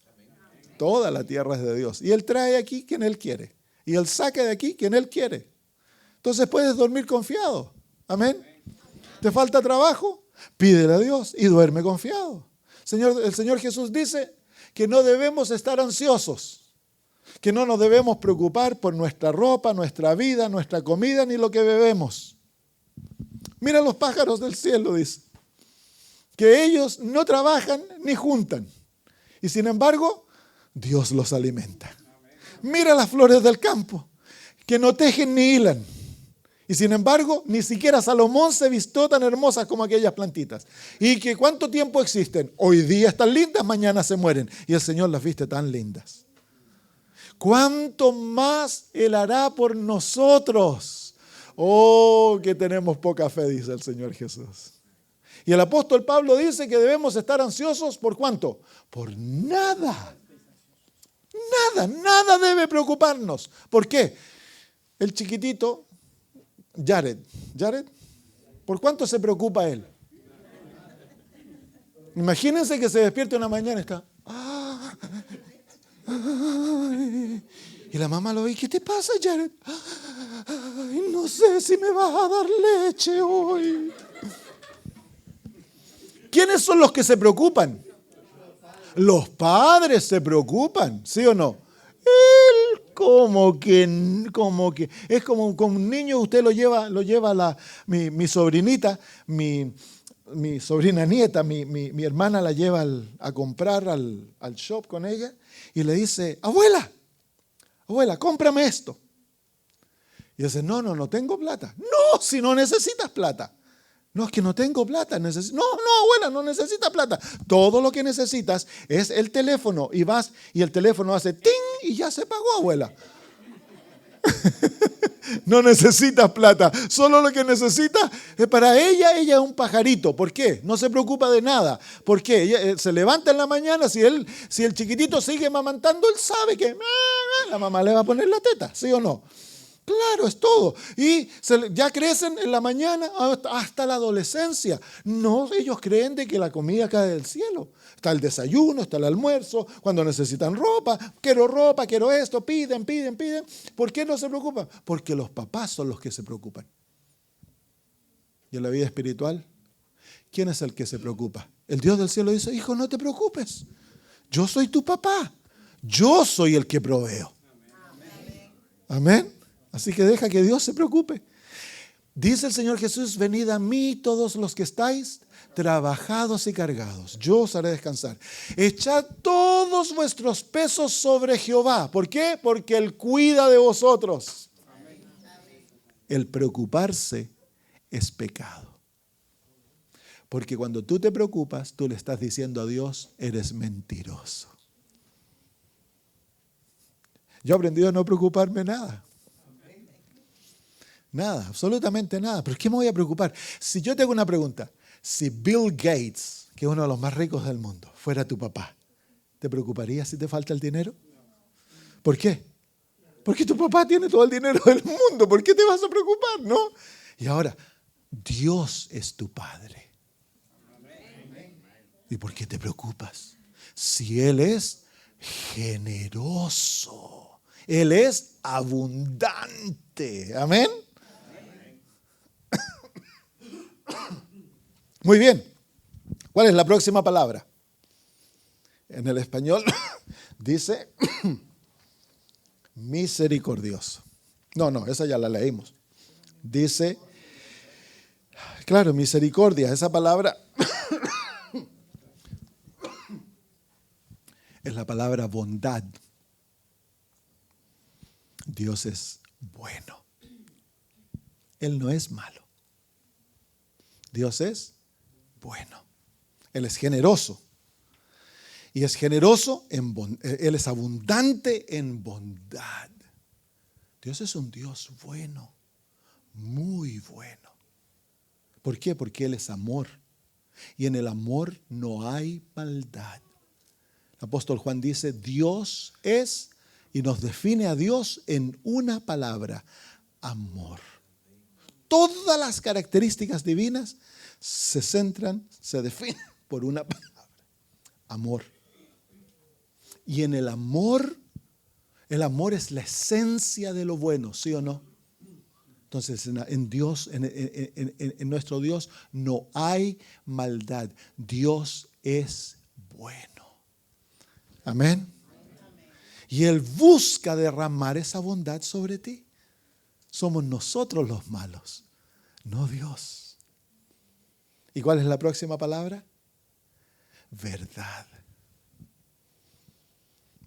Toda la tierra es de Dios. Y Él trae aquí quien Él quiere. Y Él saca de aquí quien Él quiere. Entonces puedes dormir confiado. Amén. ¿Te falta trabajo? Pídele a Dios y duerme confiado. El Señor Jesús dice que no debemos estar ansiosos. Que no nos debemos preocupar por nuestra ropa, nuestra vida, nuestra comida, ni lo que bebemos. Mira los pájaros del cielo, dice. Que ellos no trabajan ni juntan. Y sin embargo, Dios los alimenta. Mira las flores del campo, que no tejen ni hilan. Y sin embargo, ni siquiera Salomón se vistió tan hermosas como aquellas plantitas. ¿Y que cuánto tiempo existen? Hoy día están lindas, mañana se mueren. Y el Señor las viste tan lindas. ¿Cuánto más Él hará por nosotros? Oh, que tenemos poca fe, dice el Señor Jesús. Y el apóstol Pablo dice que debemos estar ansiosos ¿por cuánto? Por nada. Nada debe preocuparnos. ¿Por qué? el chiquitito, Jared, ¿por cuánto se preocupa él? Imagínense que se despierte una mañana y está, y la mamá lo ve, ¿qué te pasa, Jared? Ay, no sé si me vas a dar leche hoy. ¿Quiénes son los que se preocupan? Los padres se preocupan, ¿sí o no? Él como que es como un niño, usted lo lleva mi sobrinita, mi sobrina nieta, mi hermana la lleva a comprar al shop con ella y le dice, abuela, cómprame esto. Y dice, no tengo plata. No, si no necesitas plata. No, es que no tengo plata. No, abuela, no necesitas plata. Todo lo que necesitas es el teléfono. Y vas y el teléfono hace ting y ya se pagó, abuela. No necesitas plata. Solo lo que necesitas es para ella es un pajarito. ¿Por qué? No se preocupa de nada. ¿Por qué? Ella se levanta en la mañana. Si el chiquitito sigue mamantando, él sabe que la mamá le va a poner la teta. ¿Sí o no? Claro, es todo. Y ya crecen en la mañana hasta la adolescencia. No, ellos creen de que la comida cae del cielo. Está el desayuno, está el almuerzo, cuando necesitan ropa, quiero esto, piden. ¿Por qué no se preocupan? Porque los papás son los que se preocupan. Y en la vida espiritual, ¿quién es el que se preocupa? El Dios del cielo dice, hijo, no te preocupes. Yo soy tu papá. Yo soy el que proveo. Amén. Así que deja que Dios se preocupe. Dice el Señor Jesús, venid a mí todos los que estáis trabajados y cargados, yo os haré descansar. Echad todos vuestros pesos sobre Jehová. ¿Por qué? Porque Él cuida de vosotros. El preocuparse es pecado. Porque cuando tú te preocupas, tú le estás diciendo a Dios, eres mentiroso. Yo he aprendido a no preocuparme nada. Nada, absolutamente nada. ¿Pero qué me voy a preocupar? Si yo te hago una pregunta, si Bill Gates, que es uno de los más ricos del mundo, fuera tu papá, ¿te preocuparías si te falta el dinero? ¿Por qué? Porque tu papá tiene todo el dinero del mundo. ¿Por qué te vas a preocupar, no? Y ahora, Dios es tu Padre. ¿Y por qué te preocupas? Si Él es generoso, Él es abundante. Amén. Muy bien. ¿Cuál es la próxima palabra? En el español dice misericordioso. No, esa ya la leímos. Dice, claro, misericordia, esa palabra es la palabra bondad. Dios es bueno. Él no es malo. Dios es bueno. Él es generoso. Y es generoso, Él es abundante en bondad. Dios es un Dios bueno, muy bueno. ¿Por qué? Porque Él es amor. Y en el amor no hay maldad. El apóstol Juan dice, Dios es, y nos define a Dios en una palabra, amor. Todas las características divinas se definen por una palabra, amor. Y en el amor es la esencia de lo bueno, ¿sí o no? Entonces, en Dios, en nuestro Dios, no hay maldad. Dios es bueno. Amén. Y Él busca derramar esa bondad sobre ti. Somos nosotros los malos, no Dios. ¿Y cuál es la próxima palabra? Verdad.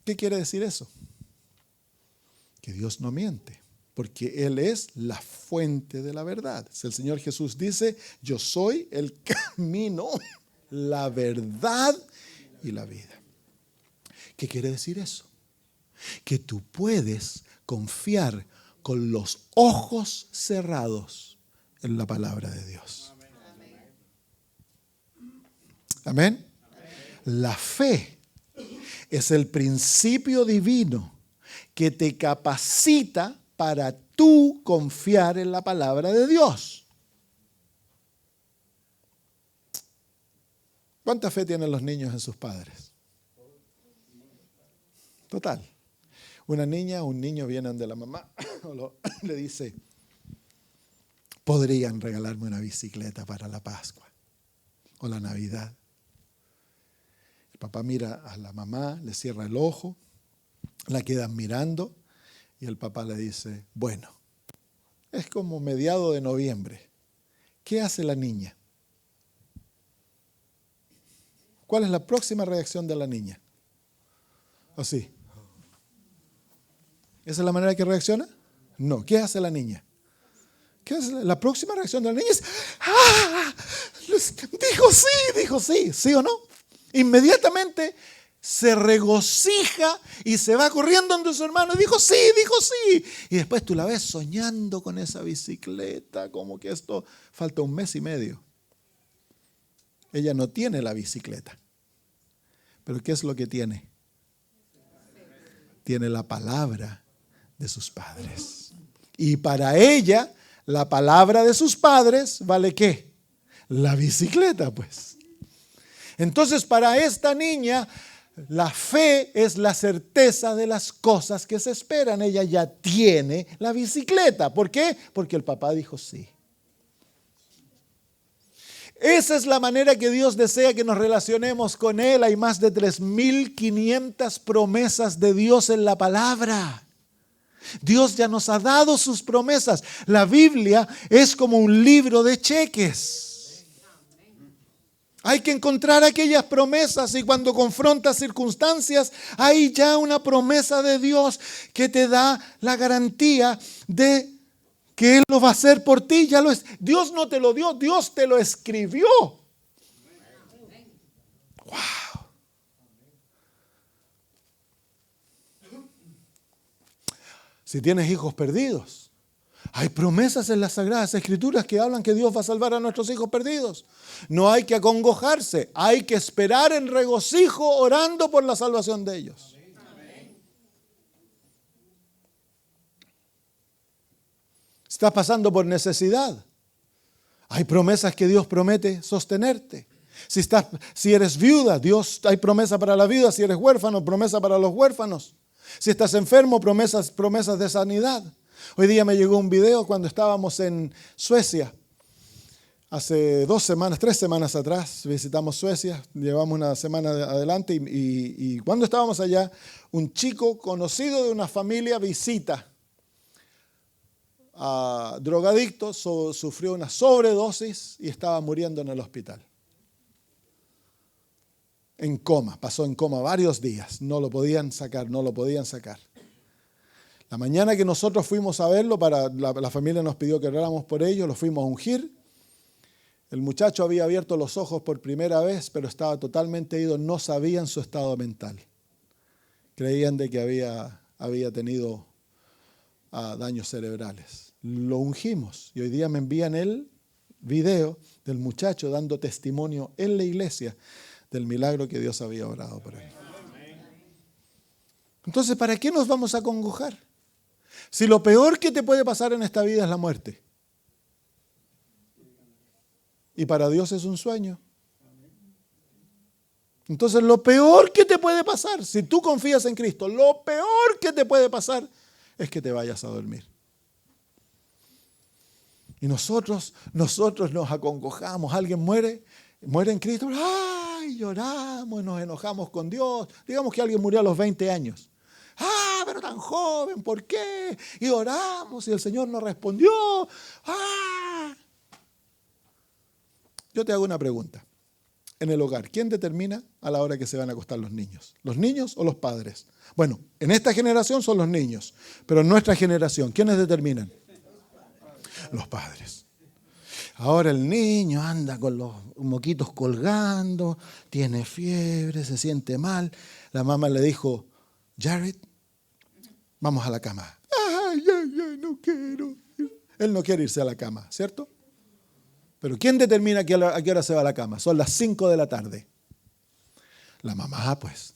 ¿Qué quiere decir eso? Que Dios no miente, porque Él es la fuente de la verdad. El Señor Jesús dice, yo soy el camino, la verdad y la vida. ¿Qué quiere decir eso? Que tú puedes confiar con los ojos cerrados en la palabra de Dios. Amén. La fe es el principio divino que te capacita para tú confiar en la palabra de Dios. ¿Cuánta fe tienen los niños en sus padres? Total. Una niña o un niño vienen de la mamá le dice, podrían regalarme una bicicleta para la Pascua o la Navidad. El papá mira a la mamá, le cierra el ojo, la quedan mirando y el papá le dice, bueno, es como mediado de noviembre. ¿Qué hace la niña? ¿Cuál es la próxima reacción de la niña? Así. ¿Esa es la manera que reacciona? No. ¿Qué hace la niña? ¿Qué hace? La próxima reacción de la niña es, ¡ah! Dijo sí, ¿sí o no? Inmediatamente se regocija y se va corriendo ante su hermano y dijo sí. Y después tú la ves soñando con esa bicicleta, como que esto falta 1 mes y medio. Ella no tiene la bicicleta. ¿Pero qué es lo que tiene? Tiene la palabra de sus padres. Y para ella, la palabra de sus padres vale ¿qué? La bicicleta, pues. Entonces, para esta niña, la fe es la certeza de las cosas que se esperan. Ella ya tiene la bicicleta. ¿Por qué? Porque el papá dijo sí. Esa es la manera que Dios desea que nos relacionemos con Él. Hay más de 3.500 promesas de Dios en la palabra. Dios ya nos ha dado sus promesas. La Biblia es como un libro de cheques. Hay que encontrar aquellas promesas y cuando confrontas circunstancias, hay ya una promesa de Dios que te da la garantía de que Él lo va a hacer por ti. Dios no te lo dio, Dios te lo escribió. ¡Wow! Si tienes hijos perdidos, hay promesas en las Sagradas Escrituras que hablan que Dios va a salvar a nuestros hijos perdidos. No hay que acongojarse, hay que esperar en regocijo orando por la salvación de ellos. Estás pasando por necesidad. Hay promesas que Dios promete sostenerte. Si eres viuda, Dios hay promesa para la viuda. Si eres huérfano, promesa para los huérfanos. Si estás enfermo, promesas de sanidad. Hoy día me llegó un video cuando estábamos en Suecia. Hace 3 semanas atrás visitamos Suecia. Llevamos una semana adelante y cuando estábamos allá, un chico conocido de una familia visita drogadicto, sufrió una sobredosis y estaba muriendo en el hospital. En coma, pasó en coma varios días, no lo podían sacar. La mañana que nosotros fuimos a verlo, la familia nos pidió que oráramos por ellos, lo fuimos a ungir. El muchacho había abierto los ojos por primera vez, pero estaba totalmente ido, no sabían su estado mental. Creían de que había tenido daños cerebrales. Lo ungimos y hoy día me envían el video del muchacho dando testimonio en la iglesia del milagro que Dios había orado por él. Entonces, ¿para qué nos vamos a acongojar? Si lo peor que te puede pasar en esta vida es la muerte. Y para Dios es un sueño. Entonces, lo peor que te puede pasar, si tú confías en Cristo, lo peor que te puede pasar es que te vayas a dormir. Y nosotros nos acongojamos. Alguien muere en Cristo. ¡Ay! Lloramos y nos enojamos con Dios. Digamos que alguien murió a los 20 años. ¡Ah! Pero tan joven, ¿por qué? Y oramos y el Señor nos respondió. ¡Ah! Yo te hago una pregunta. En el hogar, ¿quién determina a la hora que se van a acostar los niños? ¿Los niños o los padres? Bueno, en esta generación son los niños, pero en nuestra generación, ¿quiénes determinan? Los padres. Ahora el niño anda con los moquitos colgando, tiene fiebre, se siente mal. La mamá le dijo, Jared, vamos a la cama. Ay, no quiero. Él no quiere irse a la cama, ¿cierto? Pero ¿quién determina a qué hora se va a la cama? Son las 5 de la tarde. La mamá, pues.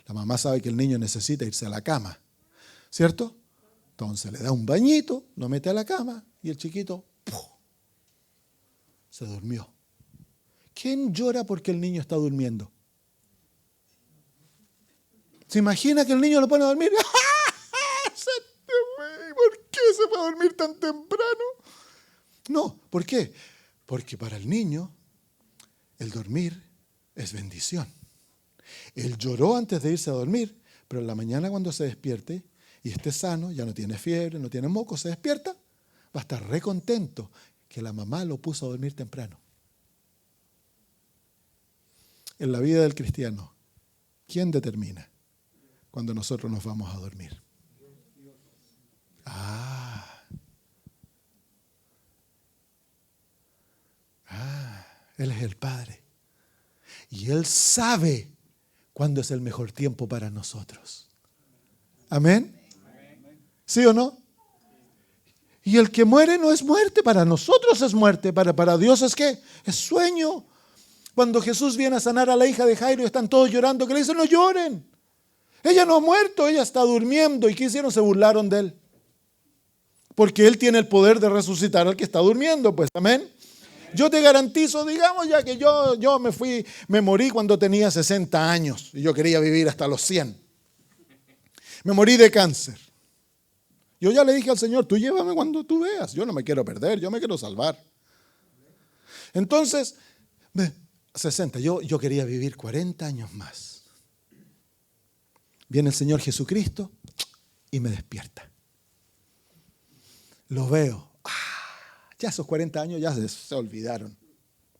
La mamá sabe que el niño necesita irse a la cama, ¿cierto? Entonces le da un bañito, lo mete a la cama y el chiquito ¡puf!, se durmió. ¿Quién llora porque el niño está durmiendo? ¿Se imagina que el niño lo pone a dormir? ¿Por qué se va a dormir tan temprano? No, ¿por qué? Porque para el niño el dormir es bendición. Él lloró antes de irse a dormir, pero en la mañana cuando se despierte y esté sano, ya no tiene fiebre, no tiene moco, se despierta, va a estar re contento que la mamá lo puso a dormir temprano. En la vida del cristiano, ¿quién determina cuando nosotros nos vamos a dormir? Él es el Padre. Y Él sabe cuándo es el mejor tiempo para nosotros. ¿Amén? ¿Sí o no? Y el que muere no es muerte, para nosotros es muerte, para Dios es ¿qué? Es sueño. Cuando Jesús viene a sanar a la hija de Jairo y están todos llorando, que le dicen, no lloren. Ella no ha muerto, ella está durmiendo. ¿Y qué hicieron? Se burlaron de Él. Porque Él tiene el poder de resucitar al que está durmiendo, pues, amén. Yo te garantizo, digamos ya que yo me morí cuando tenía 60 años y yo quería vivir hasta los 100. Me morí de cáncer. Yo ya le dije al Señor, tú llévame cuando tú veas. Yo no me quiero perder, yo me quiero salvar. Entonces, 60, yo quería vivir 40 años más. Viene el Señor Jesucristo y me despierta. Lo veo. Ya esos 40 años ya se olvidaron.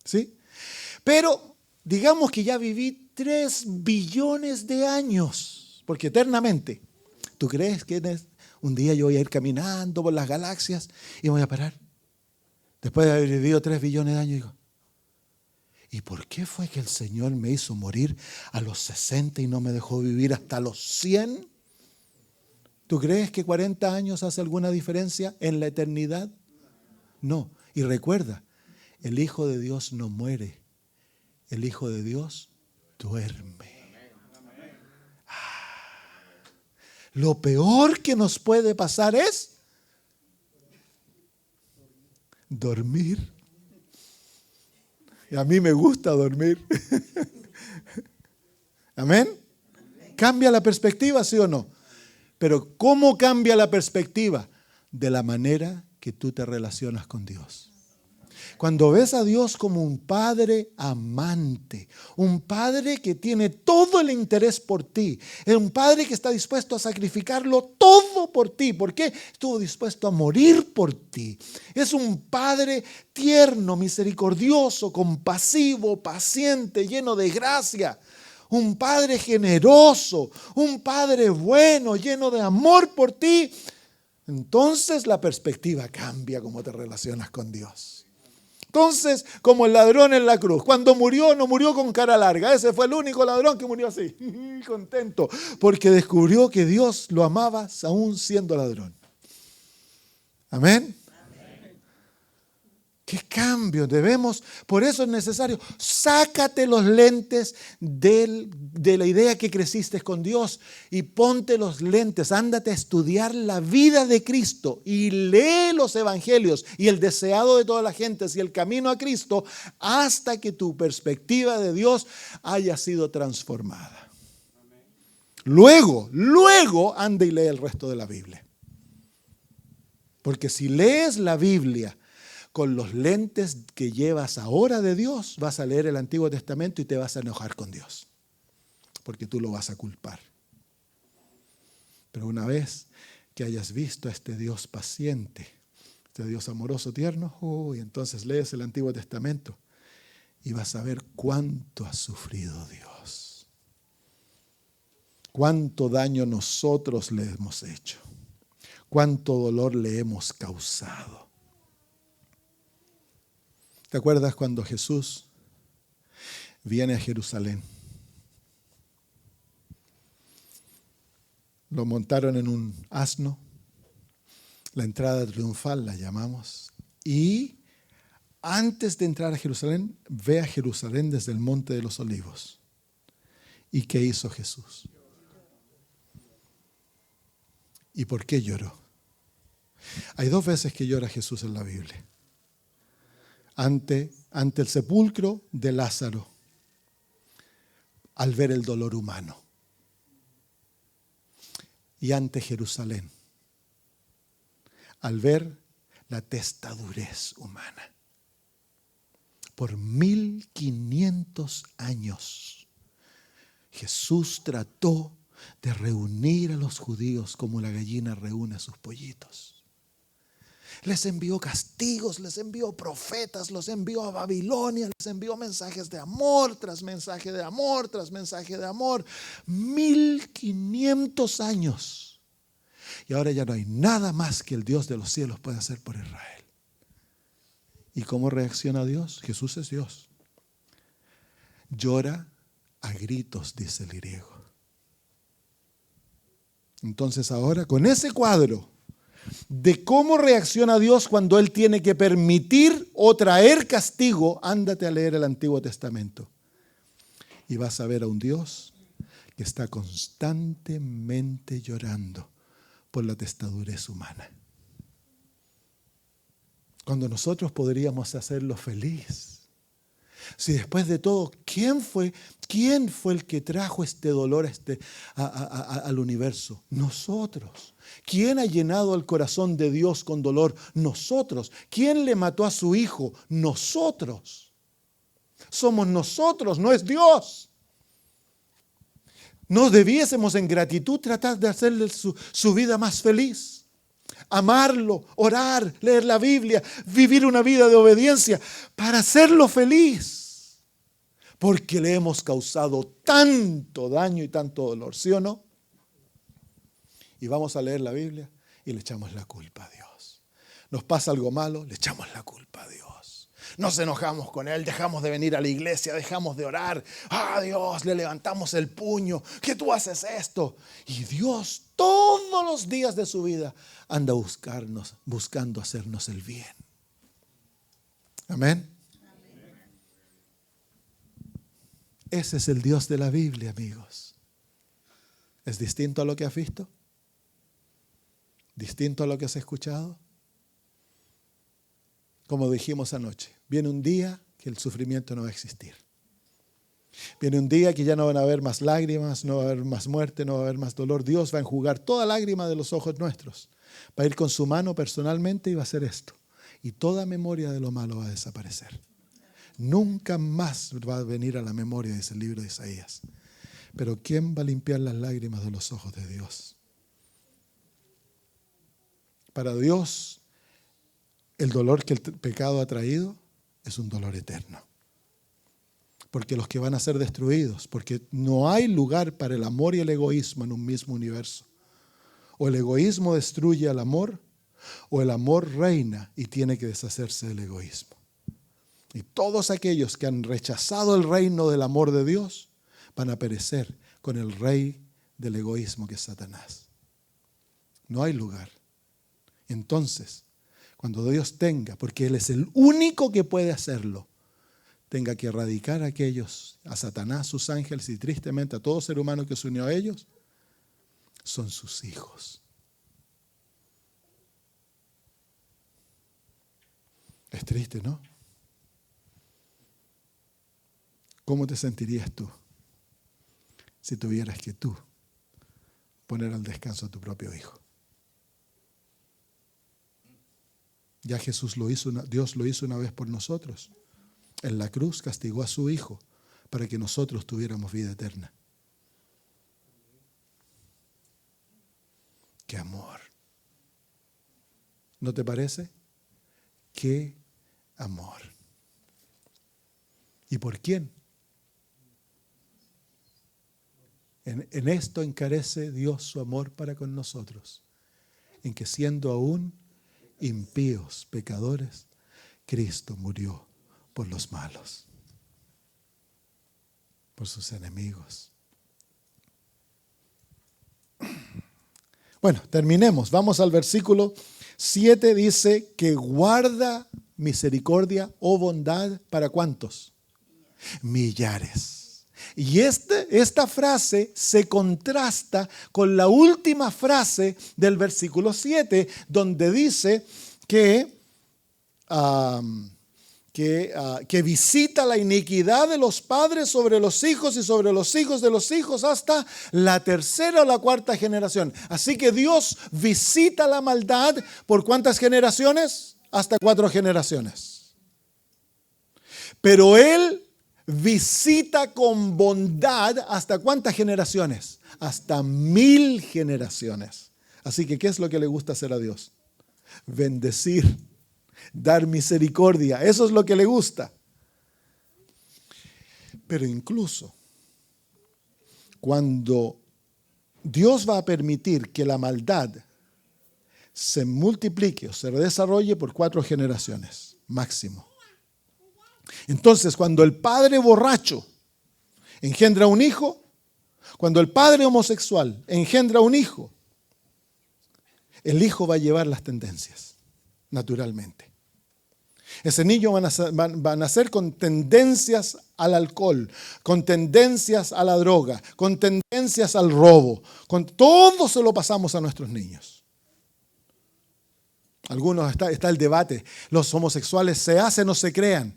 ¿Sí? Pero digamos que ya viví 3 billones de años. Porque eternamente, ¿tú crees que un día yo voy a ir caminando por las galaxias y voy a parar? Después de haber vivido 3 billones de años, digo, ¿y por qué fue que el Señor me hizo morir a los 60 y no me dejó vivir hasta los 100? ¿Tú crees que 40 años hace alguna diferencia en la eternidad? No. Y recuerda, el Hijo de Dios no muere. El Hijo de Dios duerme. Lo peor que nos puede pasar es dormir. Y a mí me gusta dormir. ¿Amén? ¿Cambia la perspectiva, sí o no? Pero ¿cómo cambia la perspectiva? De la manera que tú te relacionas con Dios. Cuando ves a Dios como un Padre amante, un Padre que tiene todo el interés por ti, es un Padre que está dispuesto a sacrificarlo todo por ti. ¿Por qué? Estuvo dispuesto a morir por ti. Es un Padre tierno, misericordioso, compasivo, paciente, lleno de gracia. Un Padre generoso, un Padre bueno, lleno de amor por ti. Entonces la perspectiva cambia como te relacionas con Dios. Entonces, como el ladrón en la cruz, cuando murió, no murió con cara larga. Ese fue el único ladrón que murió así, contento, porque descubrió que Dios lo amaba aún siendo ladrón. Amén. ¿Qué cambio debemos? Por eso es necesario, sácate los lentes de la idea que creciste con Dios y ponte los lentes, ándate a estudiar la vida de Cristo y lee los evangelios y el deseado de todas las gentes y el camino a Cristo hasta que tu perspectiva de Dios haya sido transformada. Luego anda y lee el resto de la Biblia. Porque si lees la Biblia con los lentes que llevas ahora de Dios, vas a leer el Antiguo Testamento y te vas a enojar con Dios, porque tú lo vas a culpar. Pero una vez que hayas visto a este Dios paciente, este Dios amoroso, tierno, entonces lees el Antiguo Testamento y vas a ver cuánto ha sufrido Dios, cuánto daño nosotros le hemos hecho, cuánto dolor le hemos causado. ¿Te acuerdas cuando Jesús viene a Jerusalén? Lo montaron en un asno, la entrada triunfal la llamamos, y antes de entrar a Jerusalén, ve a Jerusalén desde el Monte de los Olivos. ¿Y qué hizo Jesús? ¿Y por qué lloró? Hay 2 veces que llora Jesús en la Biblia. Ante el sepulcro de Lázaro, al ver el dolor humano. Y ante Jerusalén, al ver la testadurez humana. Por 1500 años, Jesús trató de reunir a los judíos como la gallina reúne a sus pollitos. Les envió castigos, les envió profetas, los envió a Babilonia, les envió mensajes de amor, tras mensaje de amor, tras mensaje de amor. 1500 años. Y ahora ya no hay nada más que el Dios de los cielos puede hacer por Israel. ¿Y cómo reacciona Dios? Jesús es Dios. Llora a gritos, dice el griego. Entonces ahora, con ese cuadro de cómo reacciona Dios cuando Él tiene que permitir o traer castigo, ándate a leer el Antiguo Testamento. Y vas a ver a un Dios que está constantemente llorando por la testadurez humana. Cuando nosotros podríamos hacerlo feliz. Si después de todo, ¿quién fue el que trajo este dolor al universo? Nosotros. ¿Quién ha llenado el corazón de Dios con dolor? Nosotros. ¿Quién le mató a su hijo? Nosotros. Somos nosotros, no es Dios. No debiésemos en gratitud tratar de hacerle su vida más feliz. Amarlo, orar, leer la Biblia, vivir una vida de obediencia para hacerlo feliz. Porque le hemos causado tanto daño y tanto dolor, ¿sí o no? Y vamos a leer la Biblia y le echamos la culpa a Dios. Nos pasa algo malo, le echamos la culpa a Dios. Nos enojamos con Él, dejamos de venir a la iglesia, dejamos de orar. Dios, le levantamos el puño, que tú haces esto. Y Dios todos los días de su vida anda buscando hacernos el bien. Amén. Ese es el Dios de la Biblia, amigos. ¿Es distinto a lo que has visto? ¿Distinto a lo que has escuchado? Como dijimos anoche, viene un día que el sufrimiento no va a existir. Viene un día que ya no van a haber más lágrimas, no va a haber más muerte, no va a haber más dolor. Dios va a enjugar toda lágrima de los ojos nuestros. Va a ir con su mano personalmente y va a hacer esto. Y toda memoria de lo malo va a desaparecer. Nunca más va a venir a la memoria, dice el libro de Isaías. Pero ¿quién va a limpiar las lágrimas de los ojos de Dios? Para Dios, el dolor que el pecado ha traído es un dolor eterno. Porque los que van a ser destruidos, porque no hay lugar para el amor y el egoísmo en un mismo universo. O el egoísmo destruye al amor, o el amor reina y tiene que deshacerse del egoísmo. Y todos aquellos que han rechazado el reino del amor de Dios van a perecer con el rey del egoísmo que es Satanás. No hay lugar. Entonces, cuando Dios tenga, porque Él es el único que puede hacerlo, tenga que erradicar a aquellos, a Satanás, sus ángeles y tristemente a todo ser humano que se unió a ellos, son sus hijos. Es triste, ¿no? ¿Cómo te sentirías tú si tuvieras que tú poner al descanso a tu propio hijo? Ya Jesús lo hizo, Dios lo hizo una vez por nosotros. En la cruz castigó a su Hijo para que nosotros tuviéramos vida eterna. ¡Qué amor! ¿No te parece? ¡Qué amor! ¿Y por quién? En esto encarece Dios su amor para con nosotros, en que siendo aún impíos, pecadores, Cristo murió por los malos, por sus enemigos. Bueno, terminemos. Vamos al versículo 7. Dice que guarda misericordia o bondad para ¿cuántos? Millares. Y esta frase se contrasta con la última frase del versículo 7, donde dice que visita la iniquidad de los padres sobre los hijos y sobre los hijos de los hijos hasta la tercera o la cuarta generación. Así que Dios visita la maldad ¿por cuántas generaciones? Hasta 4 generaciones. Pero Él visita con bondad ¿hasta cuántas generaciones? Hasta 1000 generaciones. Así que ¿qué es lo que le gusta hacer a Dios? Bendecir, dar misericordia. Eso es lo que le gusta. Pero incluso cuando Dios va a permitir que la maldad se multiplique o se desarrolle por 4 generaciones máximo. Entonces, cuando el padre borracho engendra un hijo, cuando el padre homosexual engendra un hijo, el hijo va a llevar las tendencias, naturalmente. Ese niño va a nacer con tendencias al alcohol, con tendencias a la droga, con tendencias al robo. Con todo se lo pasamos a nuestros niños. Algunos está el debate, ¿los homosexuales se hacen o se crean?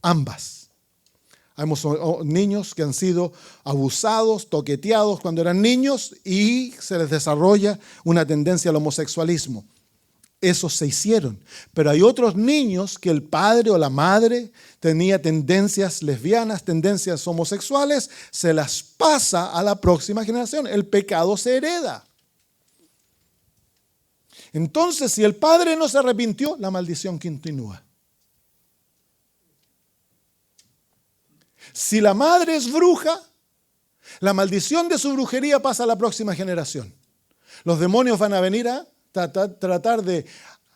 Ambas. Hay niños que han sido abusados, toqueteados cuando eran niños y se les desarrolla una tendencia al homosexualismo. Esos se hicieron. Pero hay otros niños que el padre o la madre tenía tendencias lesbianas, tendencias homosexuales, se las pasa a la próxima generación. El pecado se hereda. Entonces, si el padre no se arrepintió, la maldición continúa. Si la madre es bruja, la maldición de su brujería pasa a la próxima generación. Los demonios van a venir a tratar de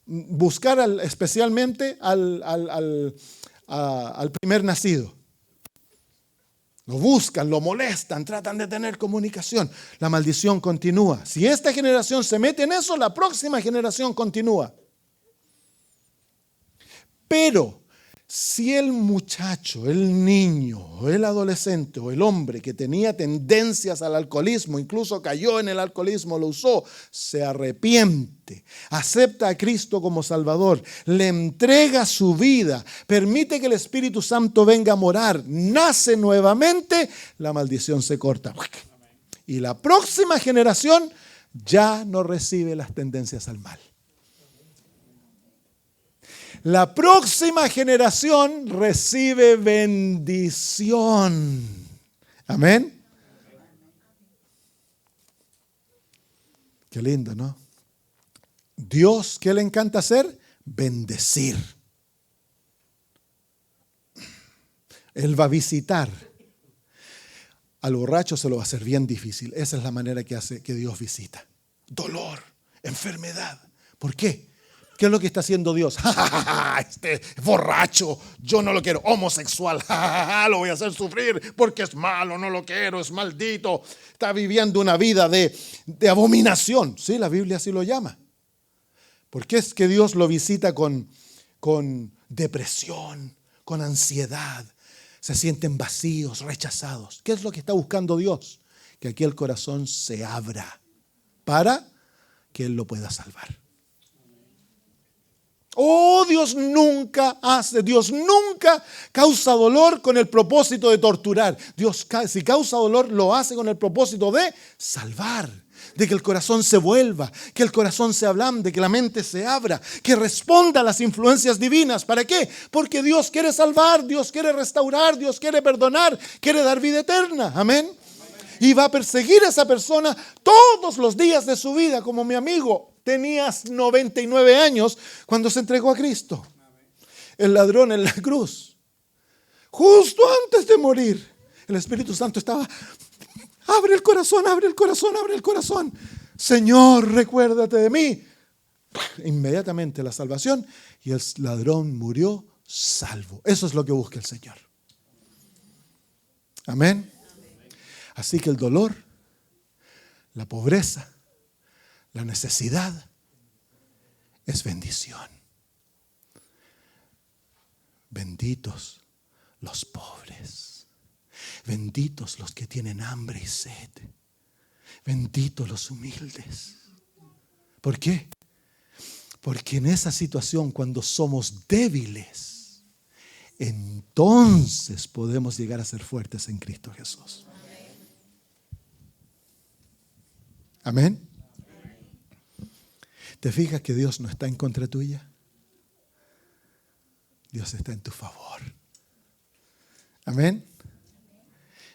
buscar especialmente al primer nacido. Lo buscan, lo molestan, tratan de tener comunicación. La maldición continúa. Si esta generación se mete en eso, la próxima generación continúa. Pero si el muchacho, el niño, el adolescente o el hombre que tenía tendencias al alcoholismo, incluso cayó en el alcoholismo, lo usó, se arrepiente, acepta a Cristo como Salvador, le entrega su vida, permite que el Espíritu Santo venga a morar, nace nuevamente, la maldición se corta. Y la próxima generación ya no recibe las tendencias al mal. La próxima generación recibe bendición. Amén. Qué lindo, ¿no? Dios, ¿qué le encanta hacer? Bendecir. Él va a visitar. Al borracho se lo va a hacer bien difícil. Esa es la manera que hace que Dios visita. Dolor, enfermedad. ¿Por qué? ¿Qué es lo que está haciendo Dios? Este borracho, yo no lo quiero. Homosexual, lo voy a hacer sufrir porque es malo, no lo quiero, es maldito. Está viviendo una vida de abominación. Sí, la Biblia así lo llama. ¿Por qué es que Dios lo visita con depresión, con ansiedad? Se sienten vacíos, rechazados. ¿Qué es lo que está buscando Dios? Que aquí el corazón se abra para que Él lo pueda salvar. Oh, Dios nunca causa dolor con el propósito de torturar. Dios, si causa dolor, lo hace con el propósito de salvar, de que el corazón se vuelva, que el corazón se ablande, que la mente se abra, que responda a las influencias divinas. ¿Para qué? Porque Dios quiere salvar, Dios quiere restaurar, Dios quiere perdonar, quiere dar vida eterna. Amén. Y va a perseguir a esa persona todos los días de su vida, como mi amigo. Tenías 99 años cuando se entregó a Cristo. El ladrón en la cruz. Justo antes de morir, el Espíritu Santo estaba, abre el corazón, abre el corazón, abre el corazón. Señor, recuérdate de mí. Inmediatamente la salvación y el ladrón murió salvo. Eso es lo que busca el Señor. Amén. Así que el dolor, la pobreza, la necesidad es bendición. Benditos los pobres. Benditos los que tienen hambre y sed. Benditos los humildes. ¿Por qué? Porque en esa situación, cuando somos débiles, entonces podemos llegar a ser fuertes en Cristo Jesús. Amén. ¿Te fijas que Dios no está en contra tuya? Dios está en tu favor. Amén.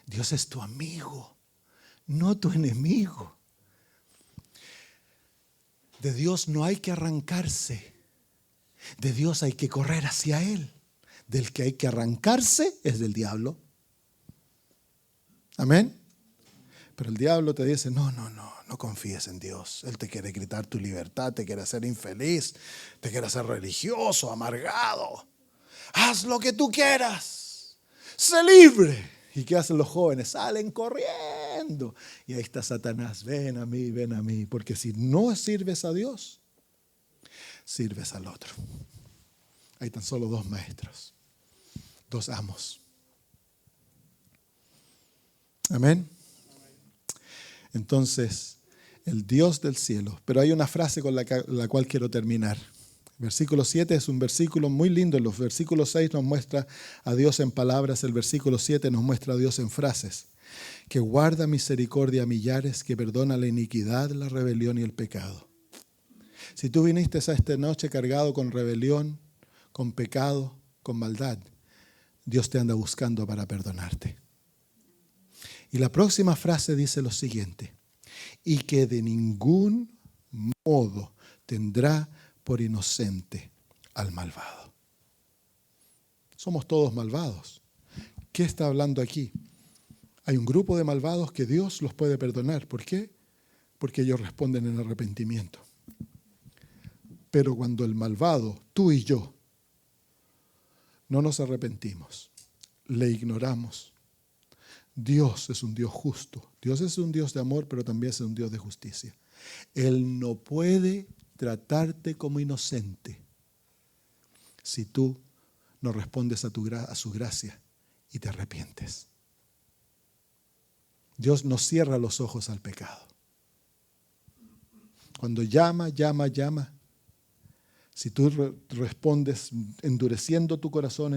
Dios es tu amigo, no tu enemigo. De Dios no hay que arrancarse. De Dios hay que correr hacia Él. Del que hay que arrancarse es del diablo. Amén. Pero el diablo te dice, no confíes en Dios. Él te quiere quitar tu libertad, te quiere hacer infeliz, te quiere hacer religioso, amargado. Haz lo que tú quieras. Sé libre. ¿Y qué hacen los jóvenes? Salen corriendo. Y ahí está Satanás. Ven a mí. Porque si no sirves a Dios, sirves al otro. Hay tan solo dos maestros, dos amos. Amén. Entonces, el Dios del cielo. Pero hay una frase con la cual quiero terminar. Versículo 7 es un versículo muy lindo. Los versículos 6 nos muestra a Dios en palabras. El versículo 7 nos muestra a Dios en frases. Que guarda misericordia a millares, que perdona la iniquidad, la rebelión y el pecado. Si tú viniste a esta noche cargado con rebelión, con pecado, con maldad, Dios te anda buscando para perdonarte. Y la próxima frase dice lo siguiente: y que de ningún modo tendrá por inocente al malvado. Somos todos malvados. ¿Qué está hablando aquí? Hay un grupo de malvados que Dios los puede perdonar. ¿Por qué? Porque ellos responden en arrepentimiento. Pero cuando el malvado, tú y yo, no nos arrepentimos, le ignoramos, Dios es un Dios justo. Dios es un Dios de amor, pero también es un Dios de justicia. Él no puede tratarte como inocente si tú no respondes a su gracia y te arrepientes. Dios no cierra los ojos al pecado. Cuando llama, si tú respondes endureciendo tu corazón,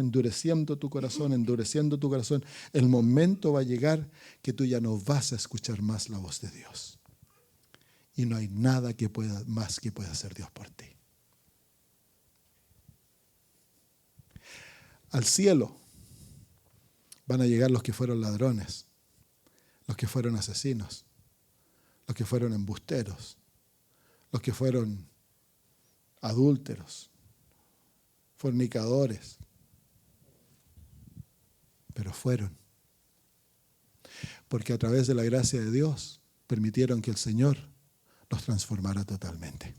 el momento va a llegar que tú ya no vas a escuchar más la voz de Dios. Y no hay nada más que pueda hacer Dios por ti. Al cielo van a llegar los que fueron ladrones, los que fueron asesinos, los que fueron embusteros, los que fueron adúlteros, fornicadores, pero fueron. Porque a través de la gracia de Dios permitieron que el Señor los transformara totalmente.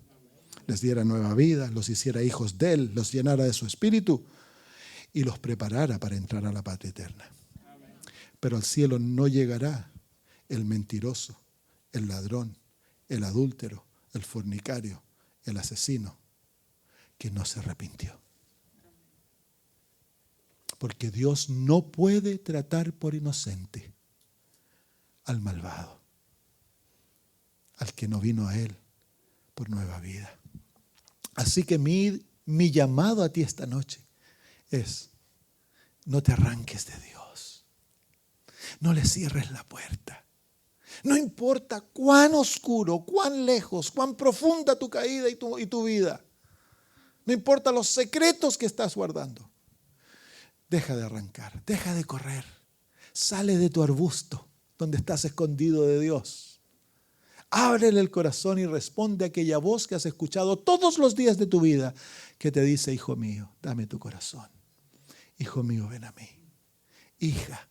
Les diera nueva vida, los hiciera hijos de Él, los llenara de su espíritu y los preparara para entrar a la patria eterna. Pero al cielo no llegará el mentiroso, el ladrón, el adúltero, el fornicario, el asesino, que no se arrepintió. Porque Dios no puede tratar por inocente al malvado, al que no vino a Él por nueva vida. Así que mi llamado a ti esta noche es: no te arranques de Dios, no le cierres la puerta. No importa cuán oscuro, cuán lejos, cuán profunda tu caída y tu vida. No importa los secretos que estás guardando. Deja de arrancar, deja de correr. Sale de tu arbusto donde estás escondido de Dios. Ábrele el corazón y responde a aquella voz que has escuchado todos los días de tu vida que te dice: hijo mío, dame tu corazón. Hijo mío, ven a mí. Hija,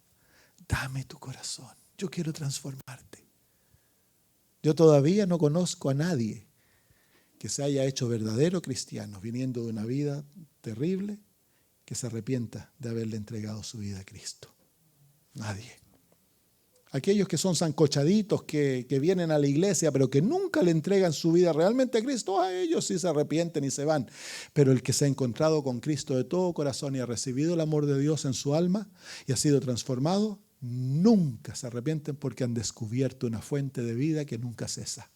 dame tu corazón. Yo quiero transformarte. Yo todavía no conozco a nadie que se haya hecho verdadero cristiano viniendo de una vida terrible, que se arrepienta de haberle entregado su vida a Cristo. Nadie. Aquellos que son sancochaditos, que vienen a la iglesia, pero que nunca le entregan su vida realmente a Cristo, a ellos sí se arrepienten y se van. Pero el que se ha encontrado con Cristo de todo corazón y ha recibido el amor de Dios en su alma y ha sido transformado, nunca se arrepienten porque han descubierto una fuente de vida que nunca cesa.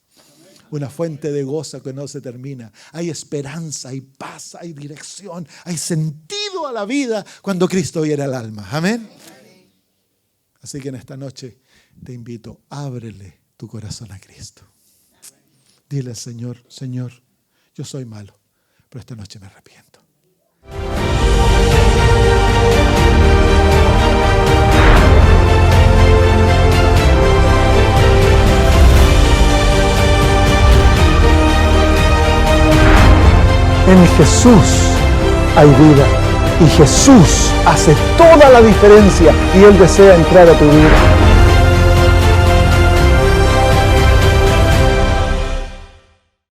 Una fuente de gozo que no se termina. Hay esperanza, hay paz, hay dirección, hay sentido a la vida cuando Cristo viene al alma. Amén. Así que en esta noche te invito, ábrele tu corazón a Cristo. Dile al Señor, Señor, yo soy malo, pero esta noche me arrepiento. En Jesús hay vida y Jesús hace toda la diferencia y Él desea entrar a tu vida.